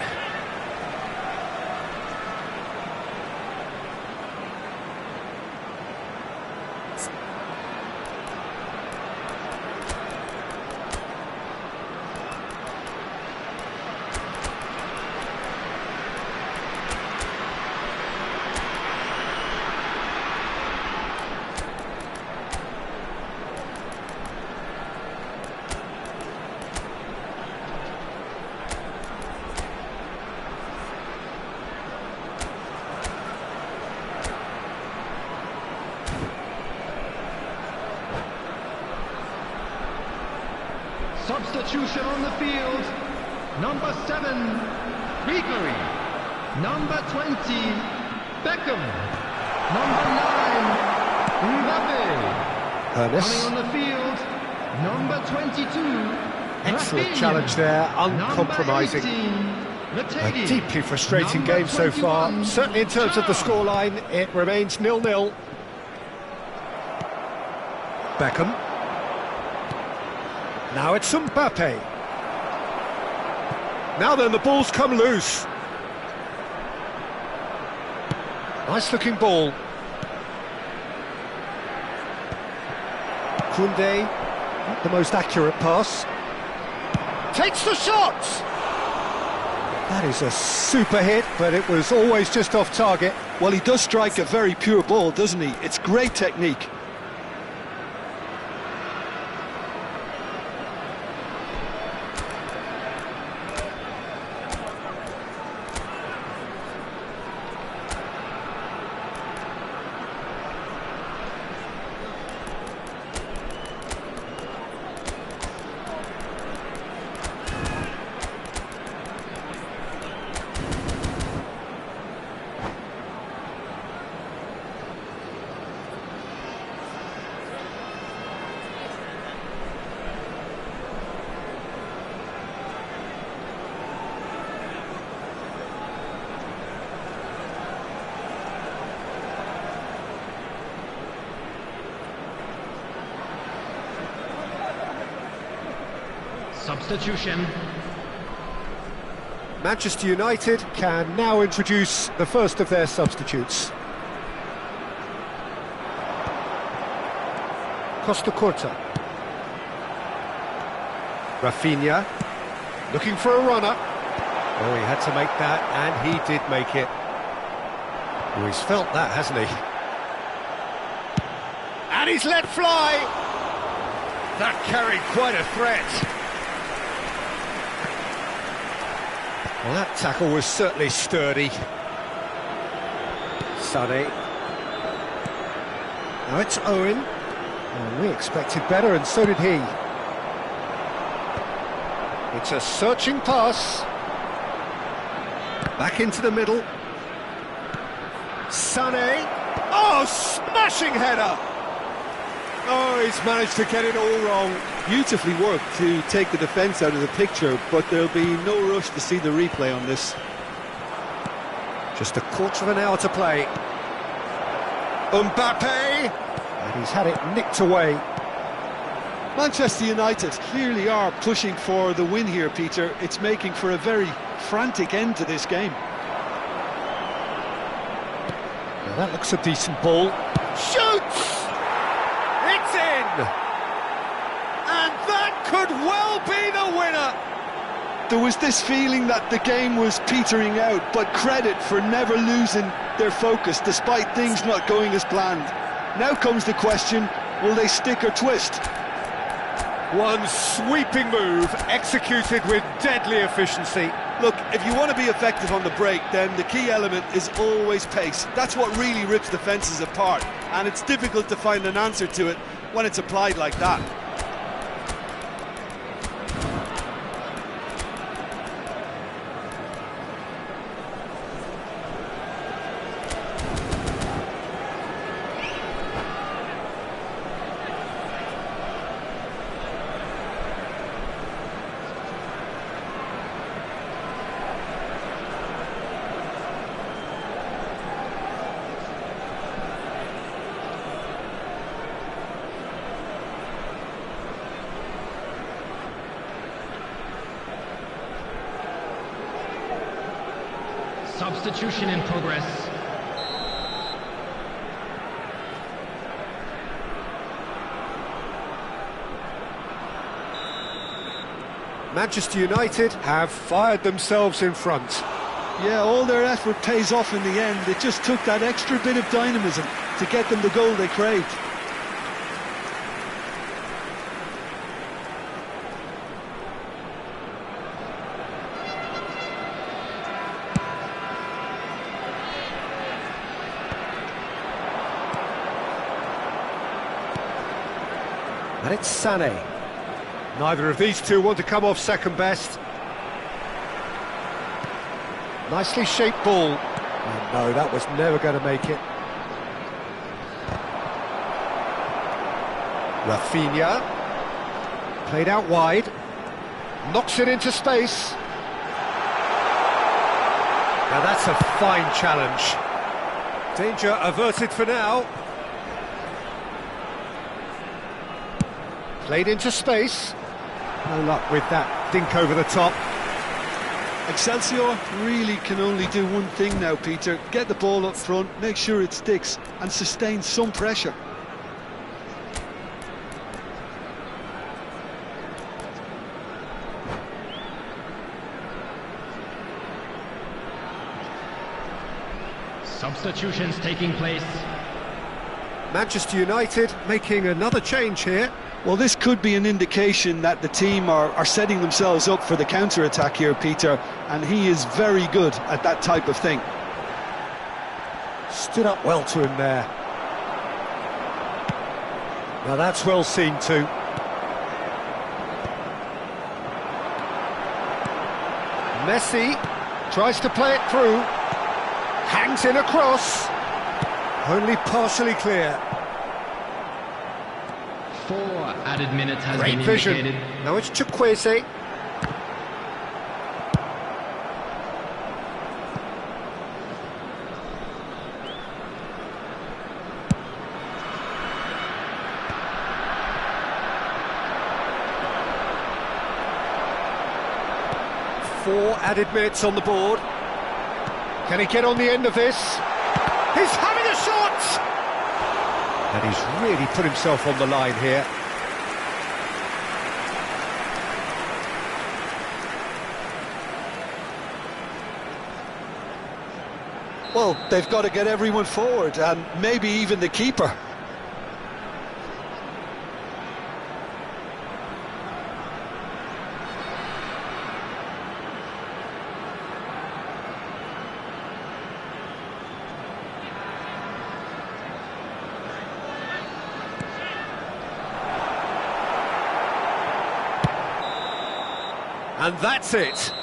Speaker 4: Substitution on the field. Number 7, Ribery. Number 20, Beckham. Number 9, Mbappe.
Speaker 1: Hernus.
Speaker 4: Coming on the field, number 22.
Speaker 1: Excellent
Speaker 4: Rafinha.
Speaker 1: challenge there, uncompromising.
Speaker 4: Number 18,
Speaker 1: A deeply frustrating
Speaker 4: Number
Speaker 1: game so far.
Speaker 4: 21,
Speaker 1: Certainly in terms of the scoreline, it remains 0-0. Beckham. Now it's Mbappe. Now then, the ball's come loose. Nice looking ball. Koundé, not the most accurate pass. Takes the shot! That is a super hit, but it was always just off target.
Speaker 5: Well, he does strike a very pure ball, doesn't he? It's great technique.
Speaker 4: Substitution.
Speaker 1: Manchester United can now introduce the first of their substitutes. Costa Curta. Rafinha, looking for a runner. Oh, he had to make that, and he did make it. Oh, he's felt that, hasn't he? And he's let fly! That carried quite a threat. Well, that tackle was certainly sturdy. Sané. Now it's Owen. Oh, we expected better, and so did he. It's a searching pass. Back into the middle. Sané. Oh, smashing header! Oh, he's managed to get it all wrong.
Speaker 5: Beautifully worked to take the defence out of the picture, but there'll be no rush to see the replay on this.
Speaker 1: Just a quarter of an hour to play. Mbappe! And he's had it nicked away.
Speaker 5: Manchester United clearly are pushing for the win here, Peter. It's making for a very frantic end to this game.
Speaker 1: Now that looks a decent ball. Shoots! It's in! And that could well be the winner!
Speaker 5: There was this feeling that the game was petering out, but credit for never losing their focus despite things not going as planned. Now comes the question, will they stick or twist?
Speaker 1: One sweeping move, executed with deadly efficiency.
Speaker 5: Look, if you want to be effective on the break, then the key element is always pace. That's what really rips defences apart, and it's difficult to find an answer to it when it's applied like that.
Speaker 4: Substitution in progress.
Speaker 1: Manchester United have fired themselves in front.
Speaker 5: Yeah, all their effort pays off in the end. It just took that extra bit of dynamism to get them the goal they craved.
Speaker 1: And it's Sané. Neither of these two want to come off second best. Nicely shaped ball. Oh, no, that was never going to make it. Rafinha. Played out wide. Knocks it into space. Now that's a fine challenge. Danger averted for now. Played into space. No luck with that dink over the top.
Speaker 5: Excelsior really can only do one thing now, Peter. Get the ball up front, make sure it sticks, and sustain some pressure.
Speaker 4: Substitutions taking place.
Speaker 1: Manchester United making another change here.
Speaker 5: Well, this could be an indication that the team are setting themselves up for the counter-attack here, Peter, and he is very good at that type of thing.
Speaker 1: Stood up well to him there. Now that's well seen too. Messi tries to play it through. Hangs in across. Only partially clear.
Speaker 4: 4 added minutes has
Speaker 1: Great
Speaker 4: been
Speaker 1: vision.
Speaker 4: indicated.
Speaker 1: Now it's Chukwueze. Four added minutes on the board. Can he get on the end of this? He's having a shot! And he's really put himself on the line here.
Speaker 5: Well, they've got to get everyone forward, and maybe even the keeper.
Speaker 1: And that's it.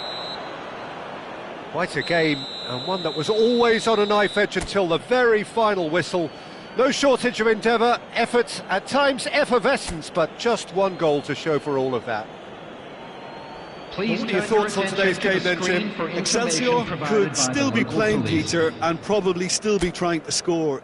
Speaker 1: Quite a game, and one that was always on a knife edge until the very final whistle. No shortage of endeavour, effort, at times effervescence, but just one goal to show for all of that.
Speaker 4: Please
Speaker 1: What are your thoughts on today's game then, Jim?
Speaker 5: Excelsior could still be playing, Peter, and probably still be trying to score.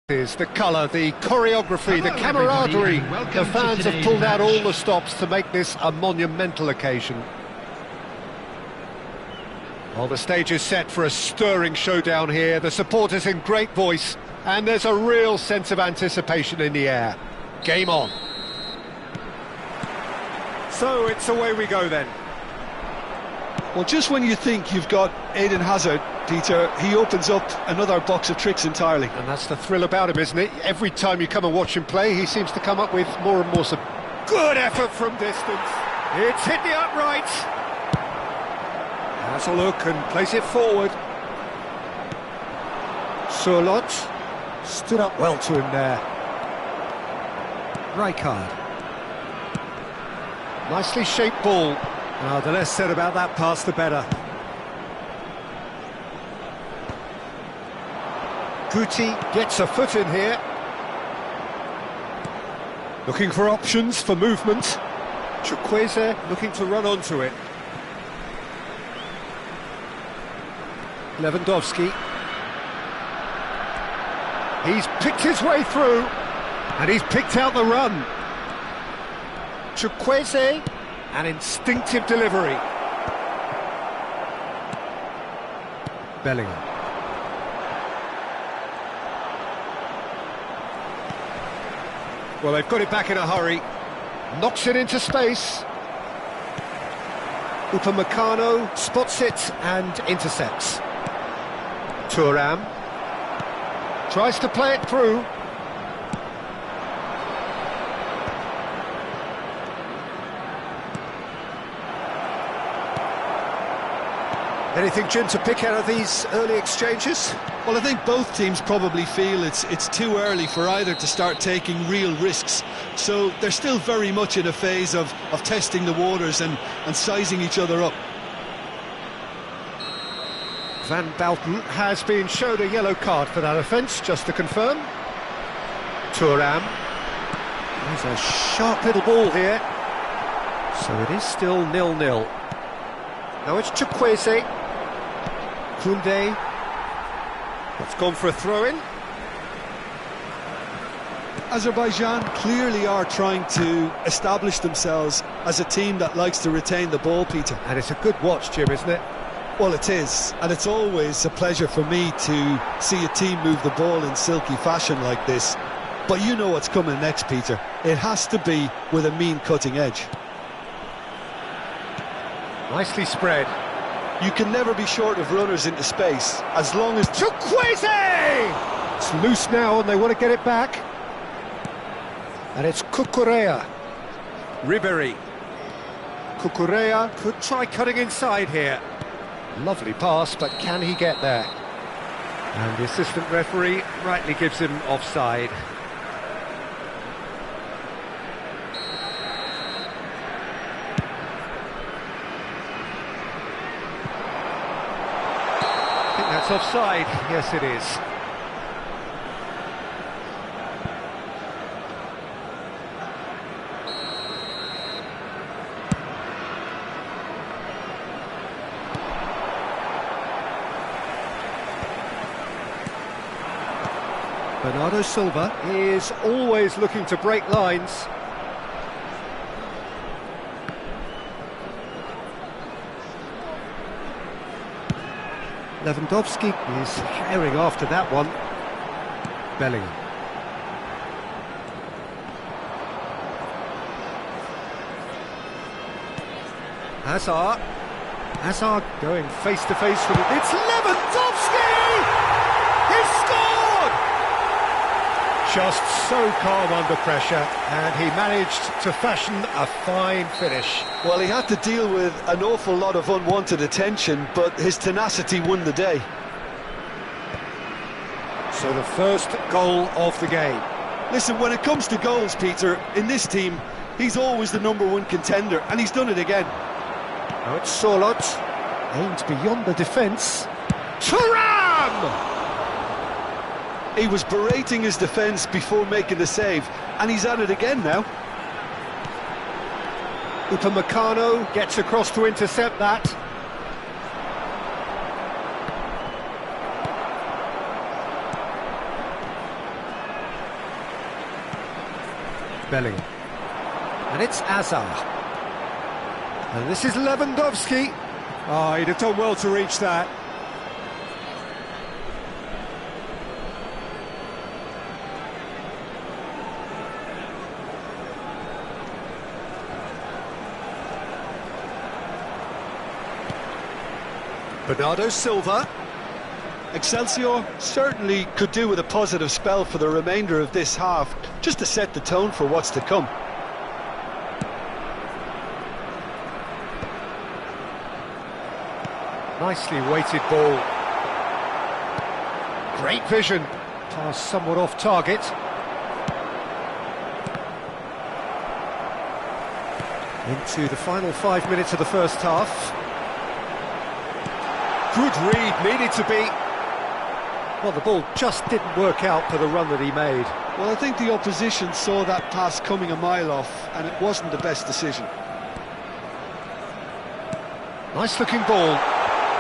Speaker 1: Is the colour, the choreography, the
Speaker 4: Hello,
Speaker 1: camaraderie.
Speaker 4: everybody, and welcome
Speaker 1: The
Speaker 4: to
Speaker 1: fans have
Speaker 4: today's
Speaker 1: pulled out
Speaker 4: match.
Speaker 1: all the stops to make this a monumental occasion. Well, the stage is set for a stirring showdown here. The supporters in great voice, and there's a real sense of anticipation in the air. Game on. So it's away we go then.
Speaker 5: Well, just when you think you've got Eden Hazard, Peter, he opens up another box of tricks entirely.
Speaker 1: And that's the thrill about him, isn't it? Every time you come and watch him play, he seems to come up with more and more... Good effort from distance. It's hit the upright. Has a look and plays it forward. Surlot stood up well to him there. Rijkaard. Nicely shaped ball. The less said about that pass, the better. Guti gets a foot in here. Looking for options for movement. Chukwueze looking to run onto it. Lewandowski. He's picked his way through, and he's picked out the run. Chukwueze, an instinctive delivery. Bellingham. Well, they've got it back in a hurry. Knocks it into space. Upamecano spots it and intercepts. Thuram tries to play it through. Anything, Jim, to pick out of these early exchanges?
Speaker 5: Well, I think both teams probably feel it's too early for either to start taking real risks. So they're still very much in a phase of testing the waters and sizing each other up.
Speaker 1: Van Bouten has been shown a yellow card for that offence, just to confirm. Thuram. There's a sharp little ball here. So it is still 0-0. Now it's Chukwueze. Koundé. It's gone for a throw-in.
Speaker 5: Azerbaijan clearly are trying to establish themselves as a team that likes to retain the ball, Peter.
Speaker 1: And it's a good watch, Jim, isn't it?
Speaker 5: Well, it is, and it's always a pleasure for me to see a team move the ball in silky fashion like this. But you know what's coming next, Peter. It has to be with a mean cutting edge.
Speaker 1: Nicely spread.
Speaker 5: You can never be short of runners into space, as long as...
Speaker 1: Chukwueze! It's loose now and they want to get it back. And it's Cucurella. Ribéry. Cucurella could try cutting inside here. Lovely pass, but can he get there? And the assistant referee rightly gives him offside. I think that's offside. Yes, it is. Bernardo Silva is always looking to break lines. Lewandowski is herring after that one. Bellingham. Hazard going face to face with it. It's Lewandowski! He scored! Just so calm under pressure, and he managed to fashion a fine finish.
Speaker 5: Well, he had to deal with an awful lot of unwanted attention, but his tenacity won the day.
Speaker 1: So the first goal of the game.
Speaker 5: Listen, when it comes to goals, Peter, in this team, he's always the #1 contender, and he's done it again.
Speaker 1: Now it's Surlot, aimed beyond the defence. Thuram!
Speaker 5: He was berating his defence before making the save, and he's at it again now.
Speaker 1: Upamecano gets across to intercept that. Bellingham. And it's Azar. And this is Lewandowski. Oh, he'd have done well to reach that. Bernardo Silva.
Speaker 2: Excelsior certainly could do with a positive spell for the remainder of this half, just to set the tone for what's to come.
Speaker 1: Nicely weighted ball. Great vision. Pass somewhat off target. Into the final 5 minutes of the first half. Good read, needed to be. Well, the ball just didn't work out for the run that he made.
Speaker 5: Well, I think the opposition saw that pass coming a mile off, and it wasn't the best decision.
Speaker 1: Nice looking ball.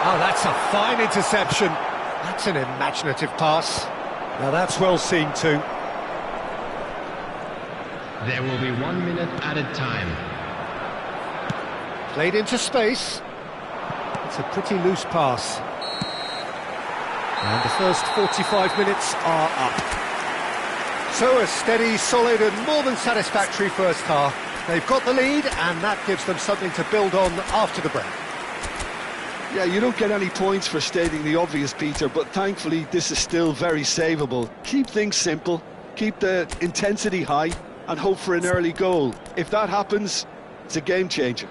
Speaker 1: Oh, that's a fine interception. That's an imaginative pass. Now that's well seen too.
Speaker 3: There will be 1 minute added time.
Speaker 1: Played into space. It's a pretty loose pass. And the first 45 minutes are up. So a steady, solid and more than satisfactory first half. They've got the lead and that gives them something to build on after the break.
Speaker 5: Yeah, you don't get any points for stating the obvious, Peter, but thankfully this is still very savable. Keep things simple, keep the intensity high and hope for an early goal. If that happens, it's a game changer.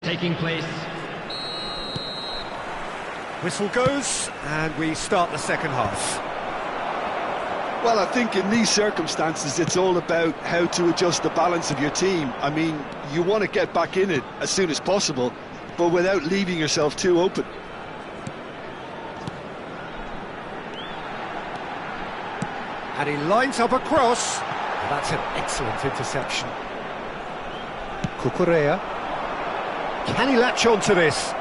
Speaker 3: Taking place.
Speaker 1: Whistle goes and we start the second half.
Speaker 5: Well, I think in these circumstances it's all about how to adjust the balance of your team. I mean, you want to get back in it as soon as possible, but without leaving yourself too open.
Speaker 1: And he lines up a cross. That's an excellent interception. Cucurella. Can he latch on to this?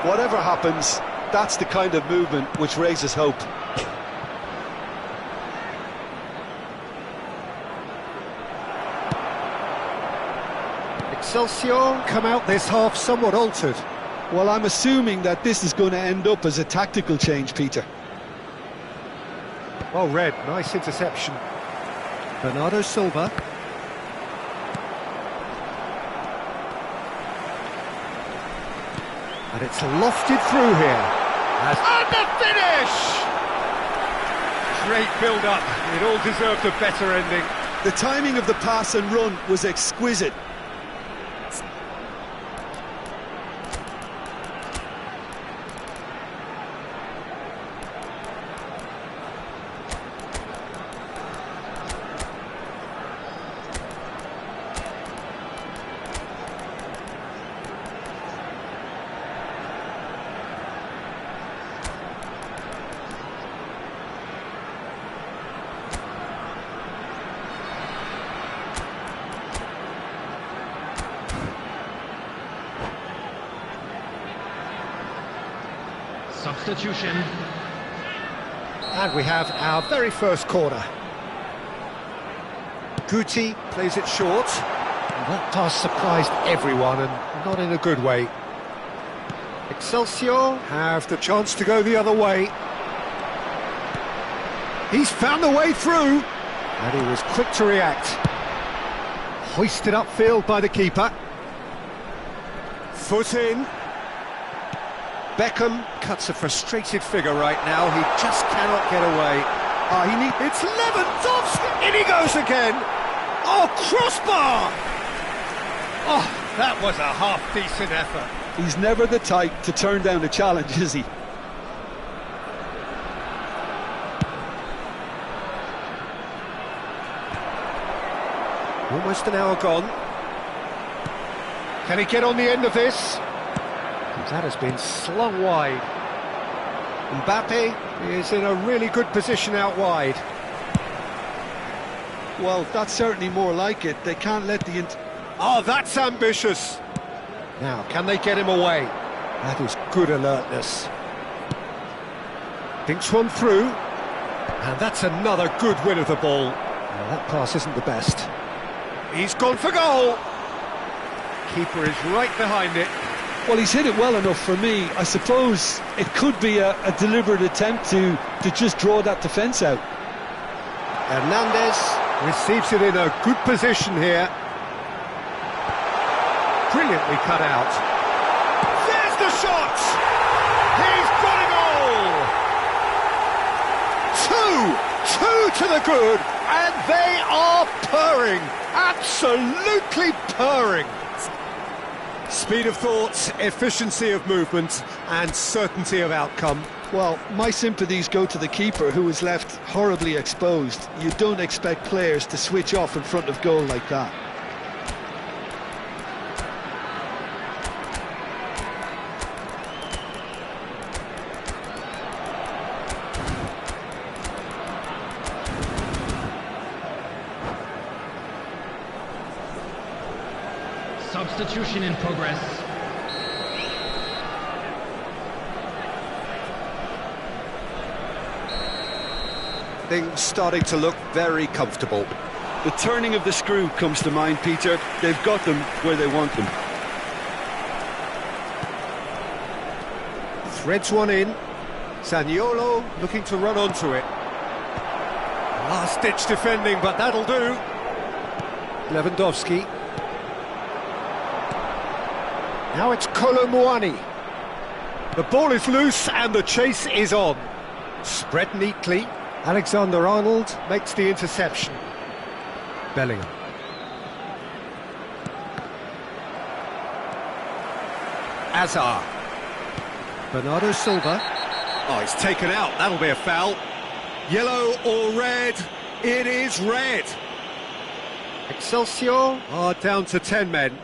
Speaker 2: Whatever happens, that's the kind of movement which raises hope.
Speaker 1: Excelsior come out this half somewhat altered.
Speaker 5: Well, I'm assuming that this is going to end up as a tactical change, Peter.
Speaker 1: Well read, nice interception. Bernardo Silva. And it's lofted through here. And the finish! Great build-up. It all deserved a better ending.
Speaker 5: The timing of the pass and run was exquisite.
Speaker 3: Substitution.
Speaker 1: And we have our very first corner. Guti plays it short. And that pass surprised everyone, and not in a good way. Excelsior have the chance to go the other way. He's found the way through, and he was quick to react. Hoisted upfield by the keeper. Foot in. Beckham cuts a frustrated figure right now. He just cannot get away. It's Lewandowski! In he goes again! Oh, crossbar! Oh, that was a half-decent effort.
Speaker 5: He's never the type to turn down a challenge, is he?
Speaker 1: Almost an hour gone. Can he get on the end of this? That has been slung wide. Mbappe is in a really good position out wide.
Speaker 5: Well, that's certainly more like it. They can't let the...
Speaker 1: Oh, that's ambitious. Now, can they get him away? That is good alertness. Thinks one through. And that's another good win of the ball. Well, that pass isn't the best. He's gone for goal. Keeper is right behind it.
Speaker 5: Well, he's hit it well enough for me. I suppose it could be a deliberate attempt to just draw that defence out.
Speaker 1: Hernandez receives it in a good position here. Brilliantly cut out. There's the shot! He's got it all! Two to the good, and they are purring, absolutely purring. Speed of thought, efficiency of movement, and certainty of outcome.
Speaker 5: Well, my sympathies go to the keeper, who is left horribly exposed. You don't expect players to switch off in front of goal like that.
Speaker 4: Substitution in progress.
Speaker 1: Things starting to look very comfortable.
Speaker 5: The turning of the screw comes to mind, Peter. They've got them where they want them.
Speaker 1: Threads one in. Zaniolo looking to run onto it. Last-ditch defending, but that'll do. Lewandowski. Now it's Kolomuani. The ball is loose and the chase is on. Spread neatly. Alexander-Arnold makes the interception. Bellingham. Azar. Bernardo Silva. Oh, it's taken out. That'll be a foul. Yellow or red? It is red. Excelsior are down to 10 men.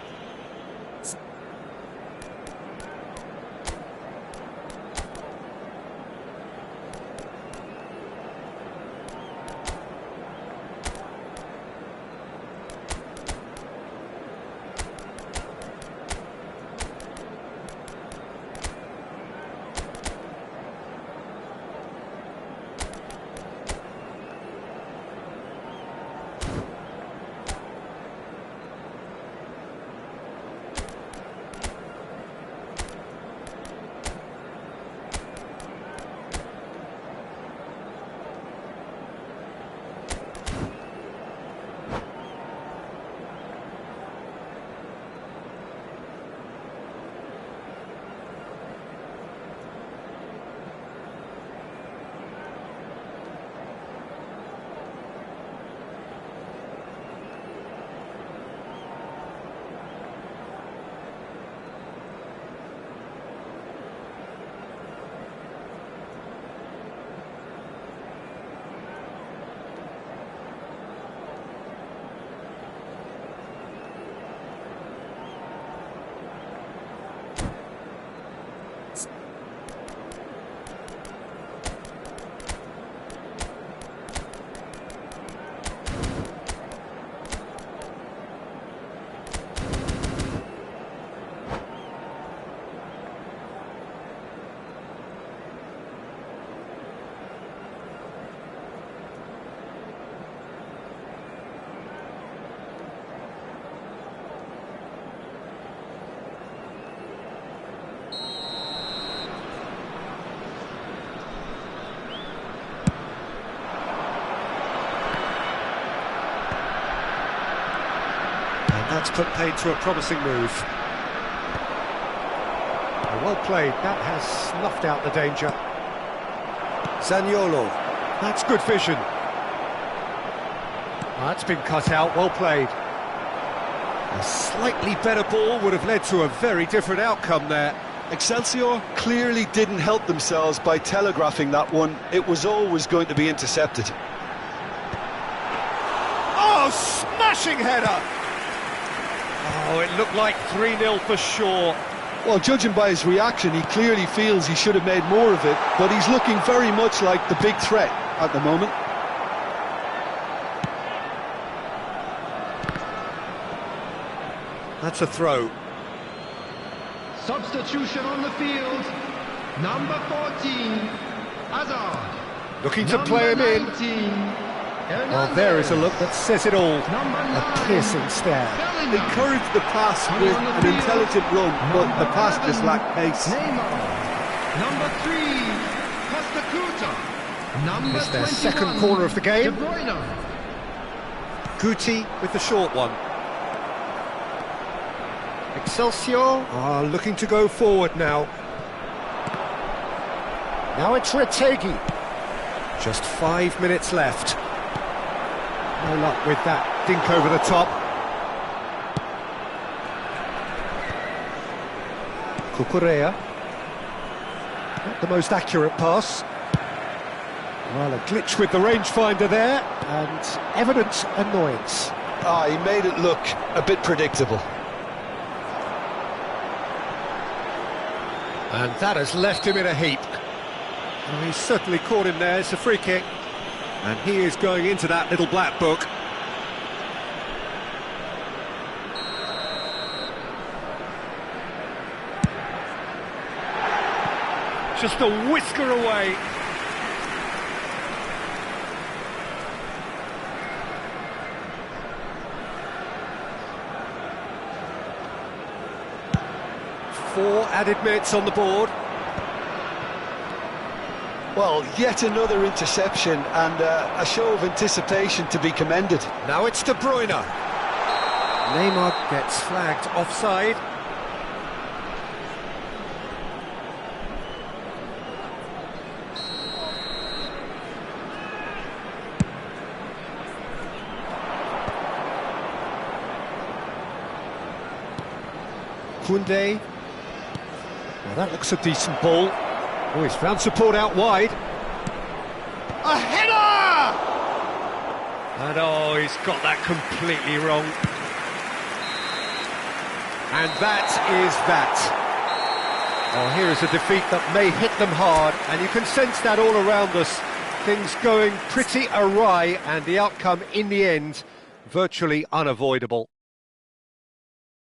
Speaker 1: That's put paid to a promising move. Well played, that has snuffed out the danger. Zaniolo, that's good vision. That's been cut out, well played. A slightly better ball would have led to a very different outcome there.
Speaker 5: Excelsior clearly didn't help themselves by telegraphing that one. It was always going to be intercepted.
Speaker 1: Oh, smashing header! Oh, it looked like 3-0 for sure.
Speaker 5: Well, judging by his reaction, he clearly feels he should have made more of it, but he's looking very much like the big threat at the moment.
Speaker 1: That's a throw.
Speaker 4: Substitution on the field. Number 14, Hazard.
Speaker 1: Looking to play him in.
Speaker 4: 19,
Speaker 1: Well, there is a look that says it all. A piercing stare.
Speaker 5: Encouraged the pass with an intelligent run, but the pass just lacked pace.
Speaker 4: Neymar. Number 3, Costa. Number
Speaker 1: It's their
Speaker 4: 21,
Speaker 1: second corner of the
Speaker 4: De
Speaker 1: game.
Speaker 4: Bruyne.
Speaker 1: Guti with the short one. Excelsior are looking to go forward now. Now it's Retegi. Just 5 minutes left. No luck with that dink over the top. Cucurella. Not the most accurate pass. Well, a glitch with the rangefinder there, and evident annoyance.
Speaker 2: He made it look a bit predictable.
Speaker 1: And that has left him in a heap. Well, he's certainly caught him there. It's a free kick. And he is going into that little black book. Just a whisker away. Four added minutes on the board.
Speaker 2: Well, yet another interception and a show of anticipation to be commended.
Speaker 1: Now it's De Bruyne. Neymar gets flagged offside. Koundé. Well, that looks a decent ball. Oh, he's found support out wide. A header! And oh, he's got that completely wrong. And that is that. Oh, here is a defeat that may hit them hard, and you can sense that all around us. Things going pretty awry, and the outcome in the end, virtually unavoidable.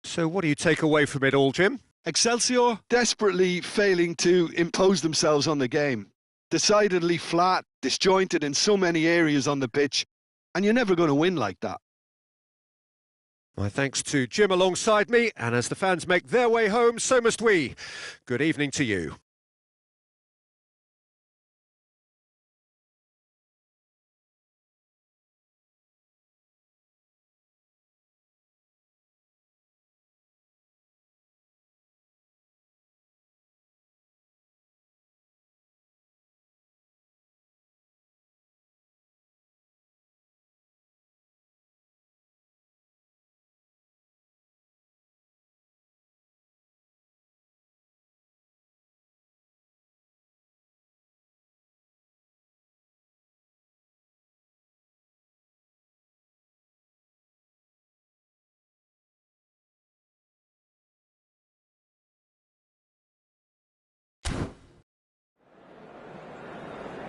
Speaker 1: So what do you take away from it all, Jim?
Speaker 5: Excelsior desperately failing to impose themselves on the game. Decidedly flat, disjointed in so many areas on the pitch, and you're never going to win like that.
Speaker 1: My thanks to Jim alongside me, and as the fans make their way home, so must we. Good evening to you.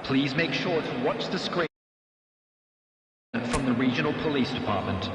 Speaker 3: Please make sure to watch the screen from the Regional Police Department.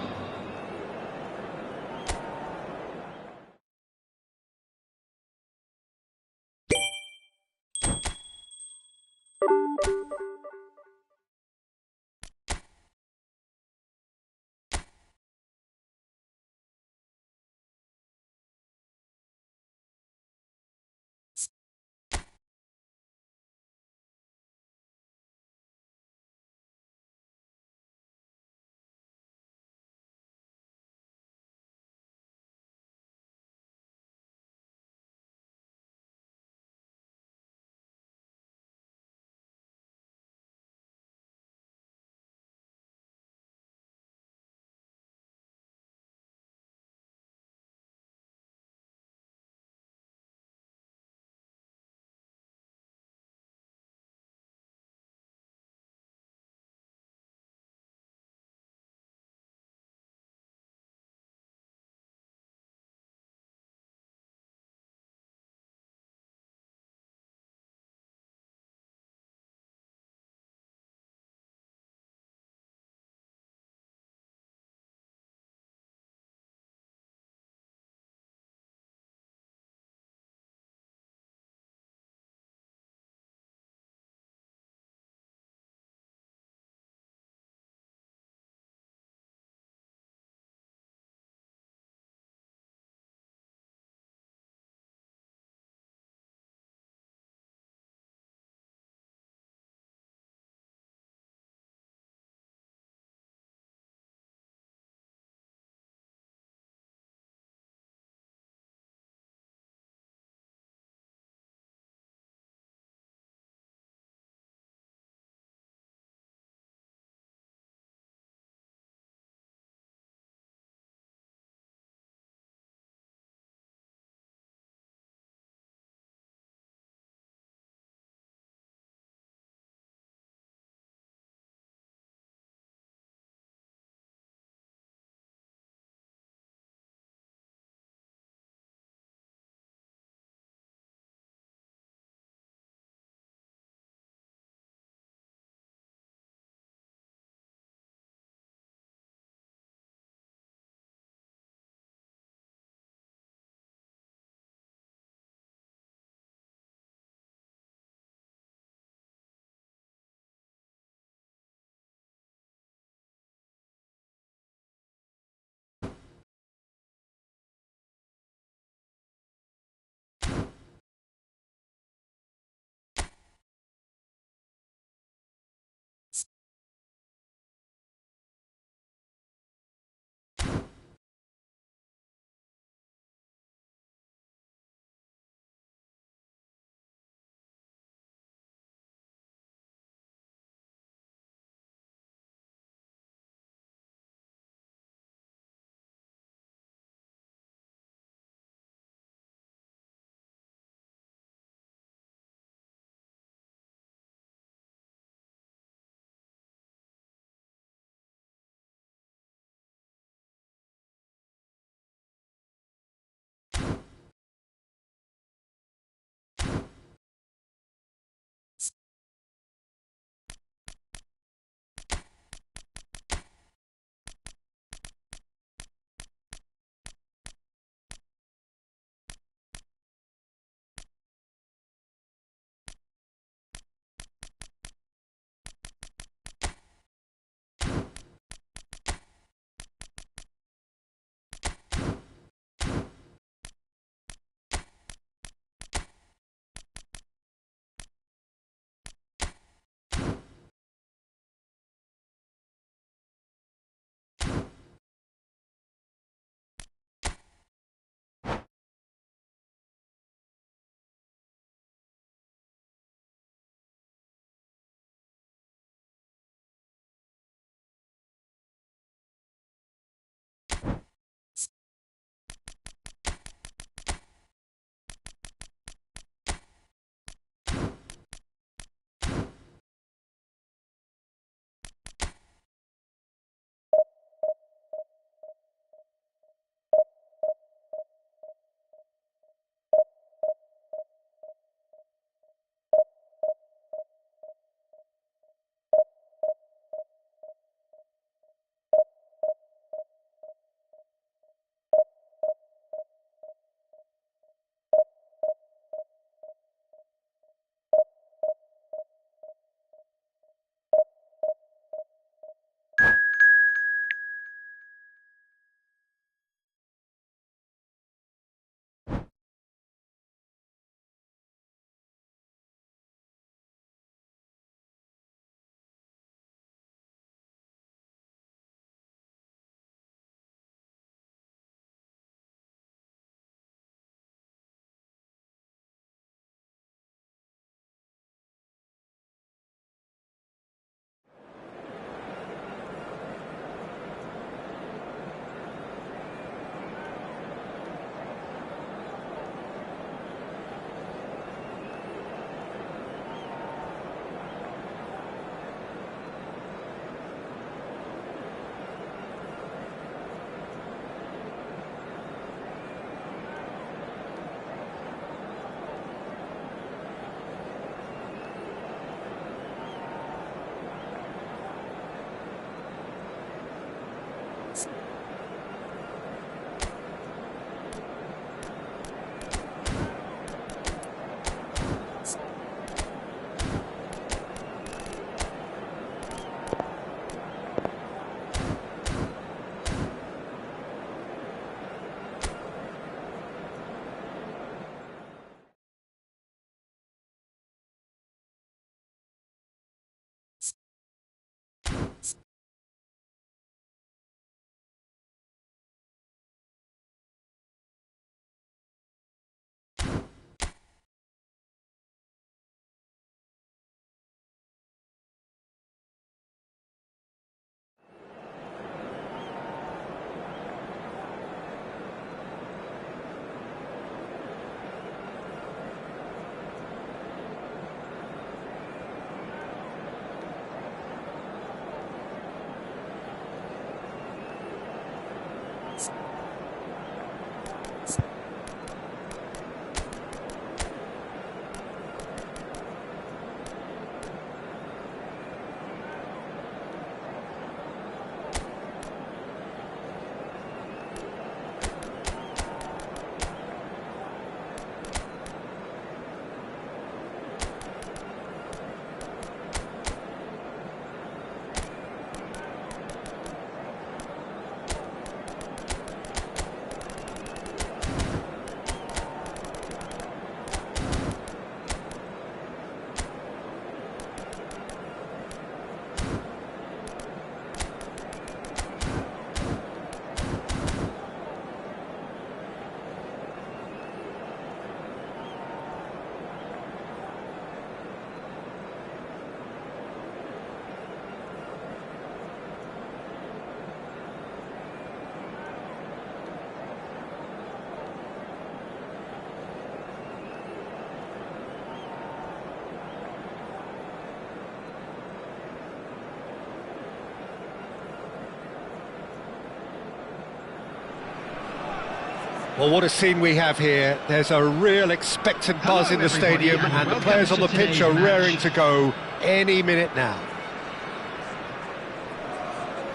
Speaker 1: Well, what a scene we have here. There's a real expectant buzz in the stadium, and the players on the pitch are raring to go any minute now.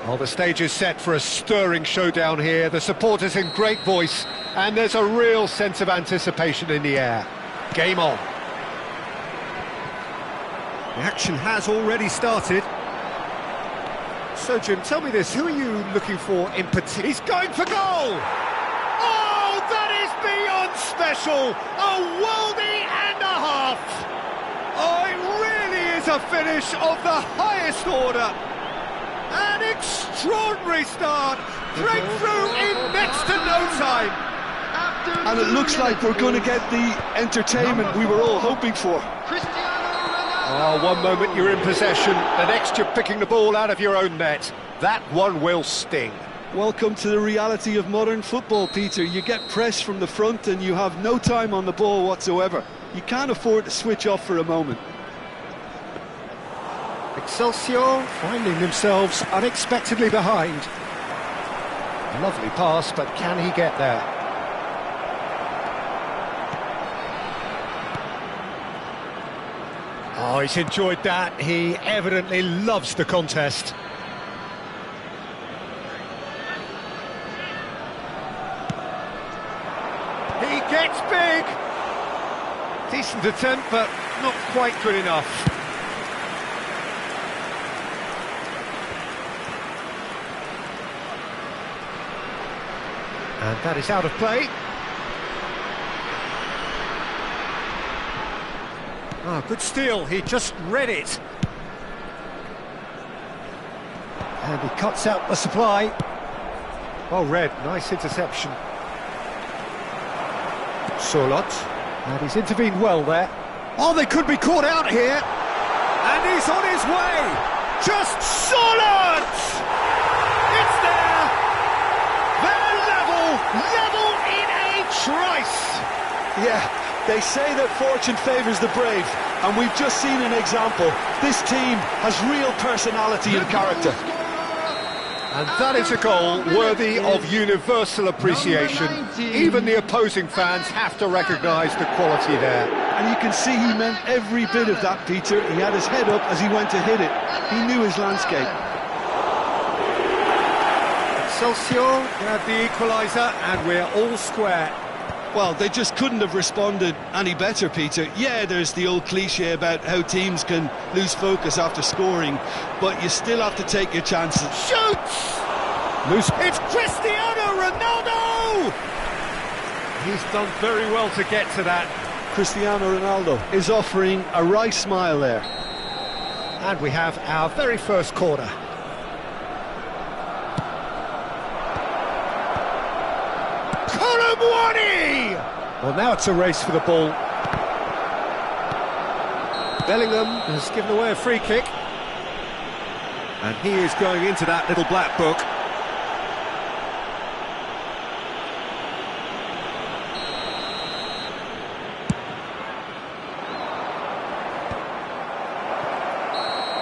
Speaker 1: Well, the stage is set for a stirring showdown here. The supporters in great voice, and there's a real sense of anticipation in the air. Game on. The action has already started. So, Jim, tell me this, who are you looking for in particular? He's going for goal! Oh, that is beyond special! A worldie and a half! Oh, it really is a finish of the highest order! An extraordinary start! Breakthrough in next to no time!
Speaker 5: And it looks like we're going to get the entertainment we were all hoping for.
Speaker 1: Oh, one moment you're in possession, the next you're picking the ball out of your own net. That one will sting.
Speaker 5: Welcome to the reality of modern football, Peter. You get pressed from the front and you have no time on the ball whatsoever. You can't afford to switch off for a moment.
Speaker 1: Excelsior finding themselves unexpectedly behind. Lovely pass, but can he get there? Oh, he's enjoyed that. He evidently loves the contest. He gets big. Decent attempt, but not quite good enough. And that is out of play. Oh, good steal, he just read it. And he cuts out the supply. Well read, nice interception. Solot, and he's intervened well there. Oh, they could be caught out here. And he's on his way. Just Solot! It's there! They're level in a trice!
Speaker 5: Yeah. They say that fortune favours the brave, and we've just seen an example. This team has real personality and character.
Speaker 1: And that is a goal worthy of universal appreciation. Even the opposing fans have to recognise the quality there.
Speaker 5: And you can see he meant every bit of that, Peter. He had his head up as he went to hit it. He knew his landscape.
Speaker 1: Excelsior grabbed the equaliser, and we're all square.
Speaker 5: Well, they just couldn't have responded any better, Peter. Yeah, there's the old cliche about how teams can lose focus after scoring, but you still have to take your chances.
Speaker 1: Shoots! Loose. It's Cristiano Ronaldo! He's done very well to get to that.
Speaker 5: Cristiano Ronaldo is offering a wry smile there.
Speaker 1: And we have our very first corner. Well, now it's a race for the ball. Bellingham has given away a free kick. And he is going into that little black book.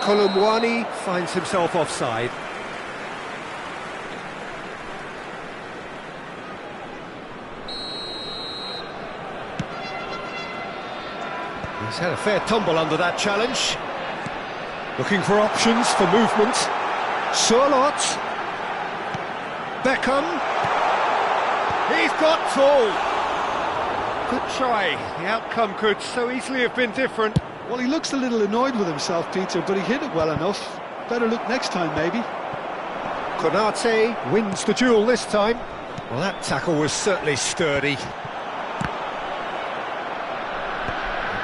Speaker 1: Colomboani finds himself offside. He's had a fair tumble under that challenge. Looking for options for movement. Solot. Beckham. He's got tall. Good try. The outcome could so easily have been different.
Speaker 5: Well, he looks a little annoyed with himself, Peter, but he hit it well enough. Better look next time, maybe.
Speaker 1: Konate wins the duel this time. Well, that tackle was certainly sturdy.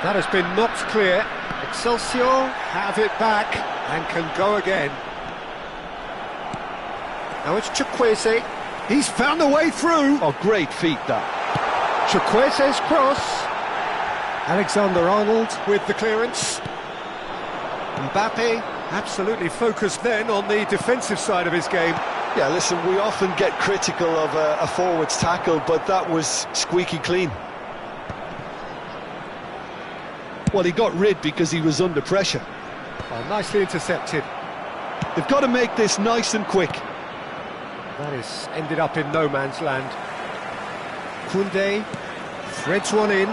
Speaker 1: That has been knocked clear. Excelsior have it back and can go again. Now it's Chukwueze. He's found a way through.
Speaker 5: Oh, great feat, that.
Speaker 1: Chukwueze's cross. Alexander-Arnold with the clearance. Mbappe absolutely focused then on the defensive side of his game.
Speaker 5: Yeah, listen, we often get critical of a forward's tackle, but that was squeaky clean. Well, he got rid because he was under pressure.
Speaker 1: Oh, nicely intercepted.
Speaker 5: They've got to make this nice and quick.
Speaker 1: That is ended up in no man's land. Koundé threads one in.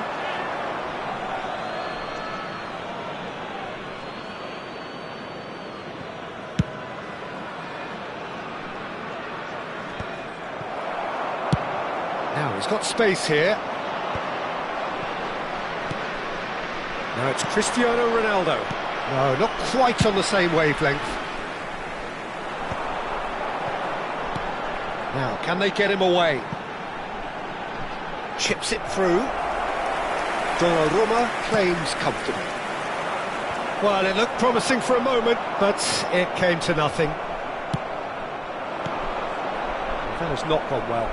Speaker 1: Now he's got space here. Now it's Cristiano Ronaldo. No, not quite on the same wavelength. Now, can they get him away? Chips it through. Donnarumma claims comfortably. Well, it looked promising for a moment, but it came to nothing. That has not gone well.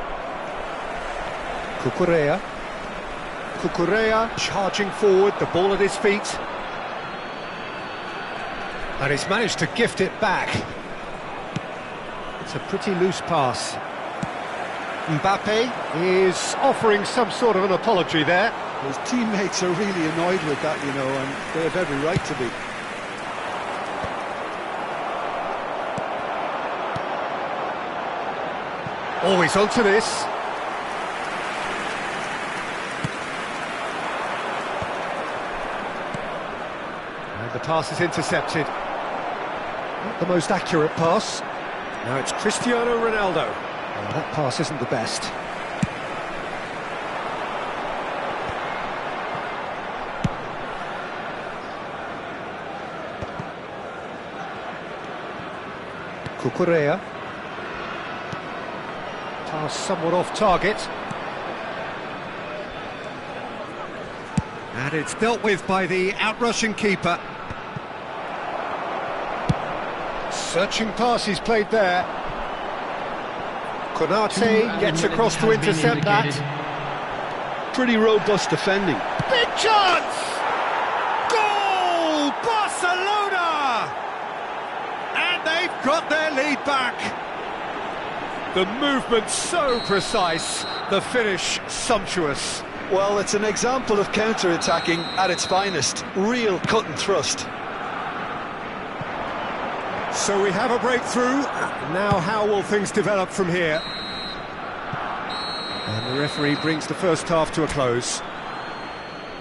Speaker 1: Cucurella charging forward, the ball at his feet. And he's managed to gift it back. It's a pretty loose pass. Mbappe is offering some sort of an apology there.
Speaker 5: His teammates are really annoyed with that, you know, and they have every right to be.
Speaker 1: Always onto this. And the pass is intercepted. Not the most accurate pass. Now it's Cristiano Ronaldo. Well, that pass isn't the best. Cucurella. Pass somewhat off target. And it's dealt with by the outrushing keeper. Searching pass he's played there. Konate gets across to intercept that.
Speaker 5: Pretty robust defending.
Speaker 1: Big chance! Goal! Barcelona! And they've got their lead back. The movement so precise, the finish sumptuous.
Speaker 5: Well, it's an example of counter-attacking at its finest. Real cut and thrust.
Speaker 1: So we have a breakthrough. Now how will things develop from here? And the referee brings the first half to a close.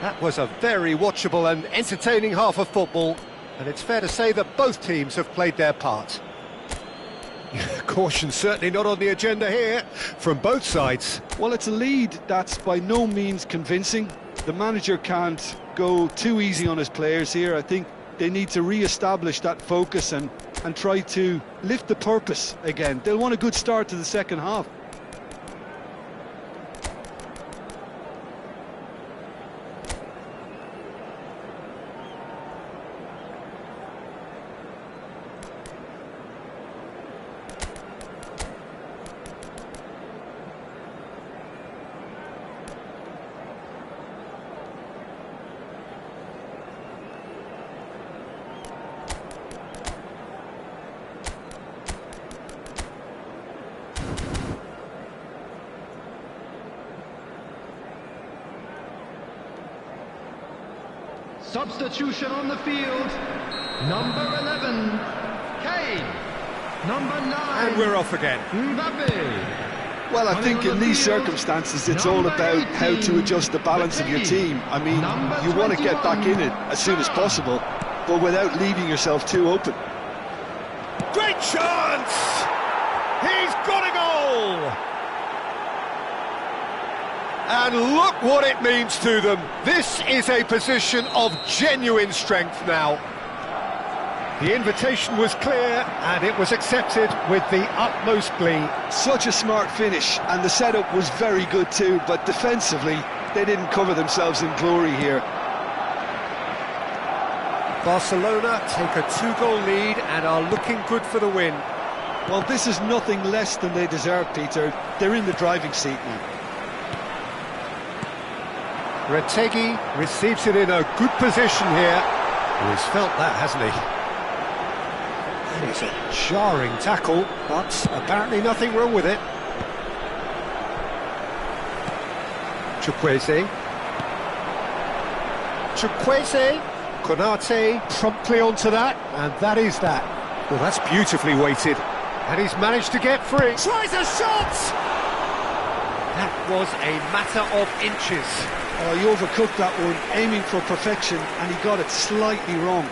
Speaker 1: That was a very watchable and entertaining half of football, and it's fair to say that both teams have played their part. Caution certainly not on the agenda here, from both sides.
Speaker 5: Well, it's a lead that's by no means convincing. The manager can't go too easy on his players here. I think they need to re-establish that focus and try to lift the purpose again. They'll want a good start to the second half.
Speaker 4: Substitution on the field. Number 11, Kane. Number 9.
Speaker 1: And we're off again.
Speaker 4: Mbappe.
Speaker 5: Well, I think in these circumstances it's all about how to adjust the balance of your team. I mean, you want to get back in it as soon as possible, but without leaving yourself too open.
Speaker 1: Great chance! He's got a goal! And look what it means to them. This is a position of genuine strength now. The invitation was clear and it was accepted with the utmost glee.
Speaker 5: Such a smart finish, and the setup was very good too, but defensively they didn't cover themselves in glory here.
Speaker 1: Barcelona take a 2-goal lead and are looking good for the win.
Speaker 5: Well, this is nothing less than they deserve, Peter. They're in the driving seat now.
Speaker 1: Retegi receives it in a good position here. He's felt that, hasn't he? And it's a jarring tackle, but apparently nothing wrong with it. Chukwueze. Konate promptly onto that, and that is that. Well, that's beautifully weighted. And he's managed to get free. Tries a shot! That was a matter of inches.
Speaker 5: Oh, he overcooked that one, aiming for perfection, and he got it slightly wrong.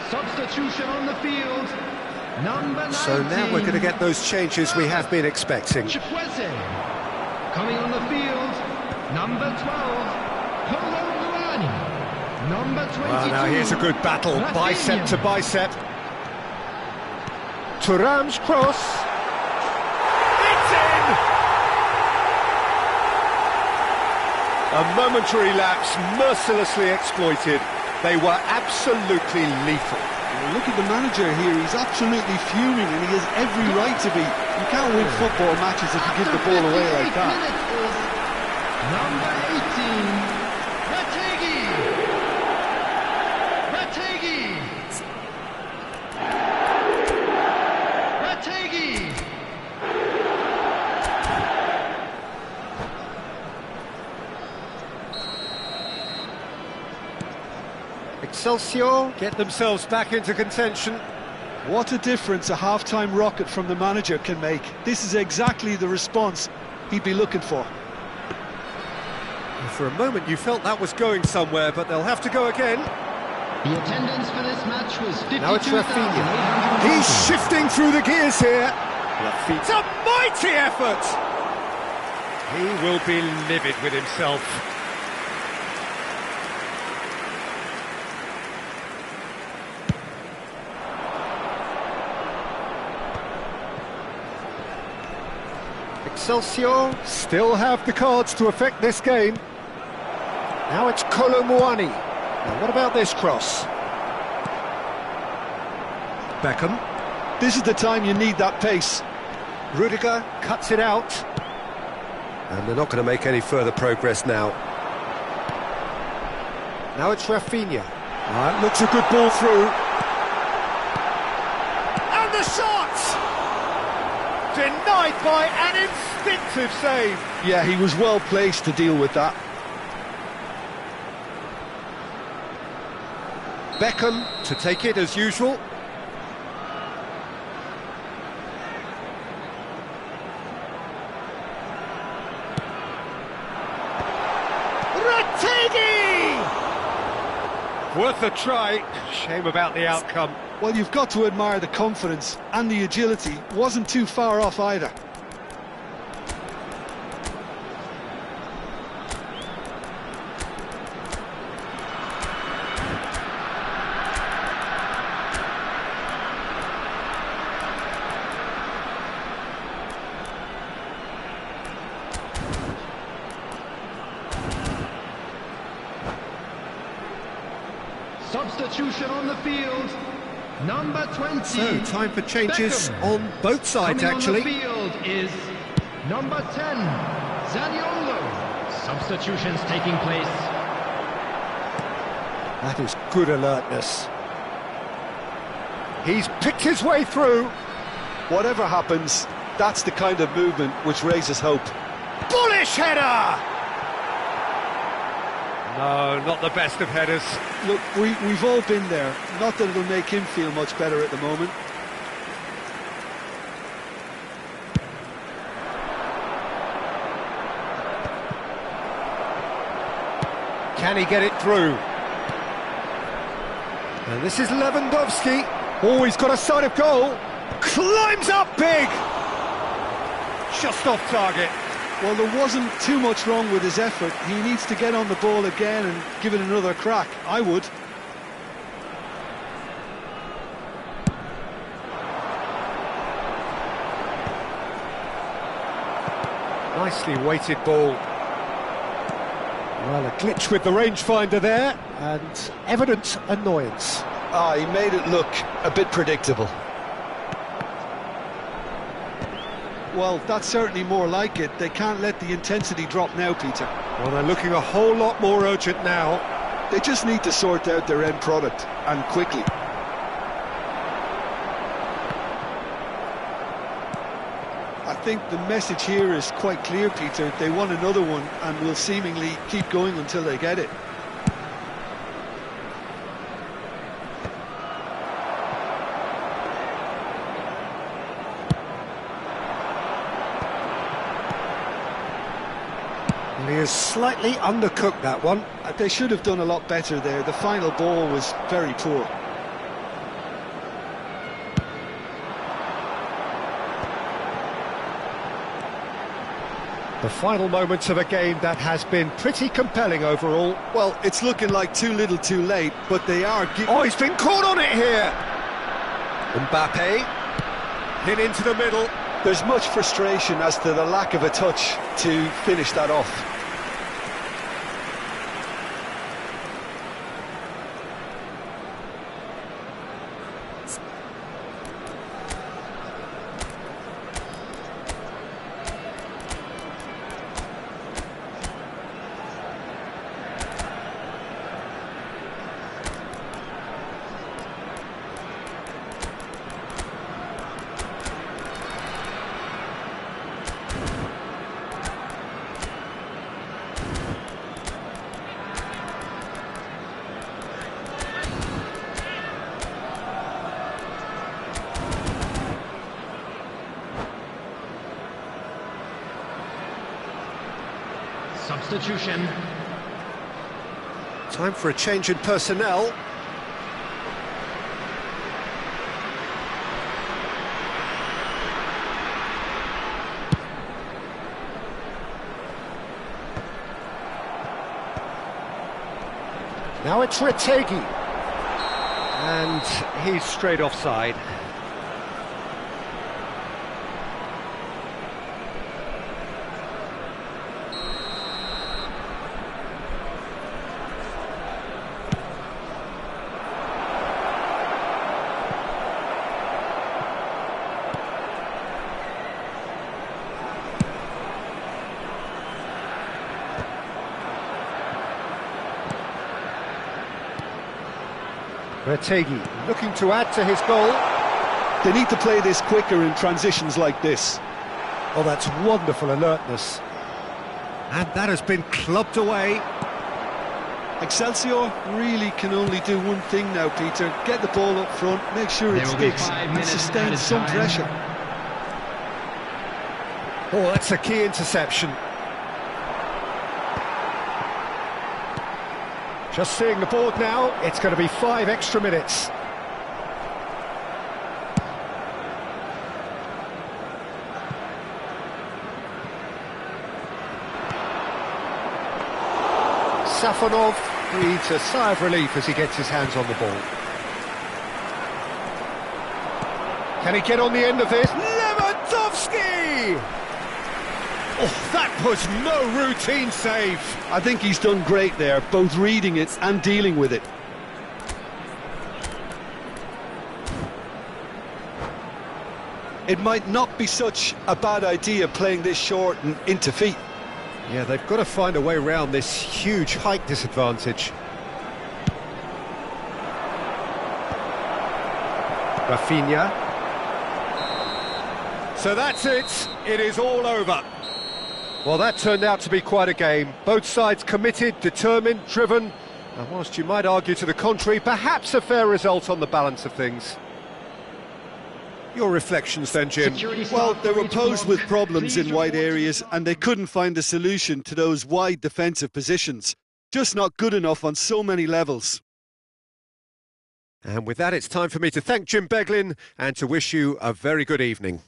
Speaker 4: Substitution on the field, number 19.
Speaker 1: So now we're going to get those changes we have been expecting.
Speaker 4: Coming on the field, number 12, number 22.
Speaker 1: Well, now here's a good battle, bicep to bicep. Thuram's cross. It's in! A momentary lapse, mercilessly exploited. They were absolutely lethal.
Speaker 5: Look at the manager here, he's absolutely fuming, and he has every right to be. You can't win football matches if you give the ball away like that.
Speaker 4: Number 18, Rategi.
Speaker 1: Excelsior get themselves back into contention.
Speaker 5: What a difference a half-time rocket from the manager can make. This is exactly the response he'd be looking for.
Speaker 1: For a moment you felt that was going somewhere, but they'll have to go again.
Speaker 4: The attendance for this match was 52,800.
Speaker 1: Now it's Rafinha. He's shifting through the gears here. It's a mighty effort. He will be livid with himself. Excelsior still have the cards to affect this game. Now it's Kolomuani. Now what about this cross? Beckham.
Speaker 5: This is the time you need that pace.
Speaker 1: Rudiger cuts it out. And they're not going to make any further progress now. Now it's Rafinha. That looks a good ball through. And the shot! Denied by an instinctive save.
Speaker 5: Yeah, he was well placed to deal with that.
Speaker 1: Beckham to take it as usual. Rategi! Worth a try. Shame about the outcome.
Speaker 5: Well, you've got to admire the confidence and the agility. Wasn't too far off either.
Speaker 4: Substitution on the field, number 20.
Speaker 1: So, time for changes
Speaker 4: Beckham.
Speaker 1: on both sides,
Speaker 4: Coming
Speaker 1: actually.
Speaker 4: on the field is number 10, Zaniolo. Substitutions taking place.
Speaker 1: That is good alertness. He's picked his way through.
Speaker 2: Whatever happens, that's the kind of movement which raises hope.
Speaker 1: Bullish header! No, not the best of headers.
Speaker 5: Look, we've all been there. Not that it'll make him feel much better at the moment.
Speaker 1: Can he get it through? And this is Lewandowski. Oh, he's got a sight of goal. Climbs up big. Just off target.
Speaker 5: Well, there wasn't too much wrong with his effort. He needs to get on the ball again and give it another crack. I would.
Speaker 1: Nicely weighted ball. Well, a glitch with the rangefinder there, and evident annoyance.
Speaker 2: Ah, he made it look a bit predictable.
Speaker 5: Well, that's certainly more like it. They can't let the intensity drop now, Peter.
Speaker 1: Well, they're looking a whole lot more urgent now.
Speaker 5: They just need to sort out their end product, and quickly. I think the message here is quite clear, Peter. They want another one and will seemingly keep going until they get it.
Speaker 1: He has slightly undercooked that one.
Speaker 5: They should have done a lot better there. The final ball was very poor.
Speaker 1: The final moments of a game that has been pretty compelling overall.
Speaker 5: Well, it's looking like too little too late, but they are...
Speaker 1: Oh, he's been caught on it here! Mbappe, hit into the middle.
Speaker 5: There's much frustration as to the lack of a touch to finish that off.
Speaker 4: Substitution.
Speaker 1: Time for a change in personnel. Now it's Retegi. And he's straight offside. Retegi looking to add to his goal.
Speaker 5: They need to play this quicker in transitions like this.
Speaker 1: Oh, that's wonderful alertness. And that has been clubbed away.
Speaker 5: Excelsior really can only do one thing now, Peter. Get the ball up front, make sure it sticks, and sustain some pressure.
Speaker 1: Oh, that's a key interception. Just seeing the board now, it's going to be 5 extra minutes. Safonov breathes a sigh of relief as he gets his hands on the ball. Can he get on the end of this? Lewandowski! Oh, that was no routine save.
Speaker 5: I think he's done great there, both reading it and dealing with it. It might not be such a bad idea playing this short and into feet.
Speaker 1: Yeah, they've got to find a way around this huge height disadvantage. Rafinha. So that's it. It is all over. Well, that turned out to be quite a game. Both sides committed, determined, driven. And whilst you might argue to the contrary, perhaps a fair result on the balance of things. Your reflections then, Jim?
Speaker 5: Well, they were posed with problems in wide areas and they couldn't find a solution to those wide defensive positions. Just not good enough on so many levels.
Speaker 1: And with that, it's time for me to thank Jim Beglin and to wish you a very good evening.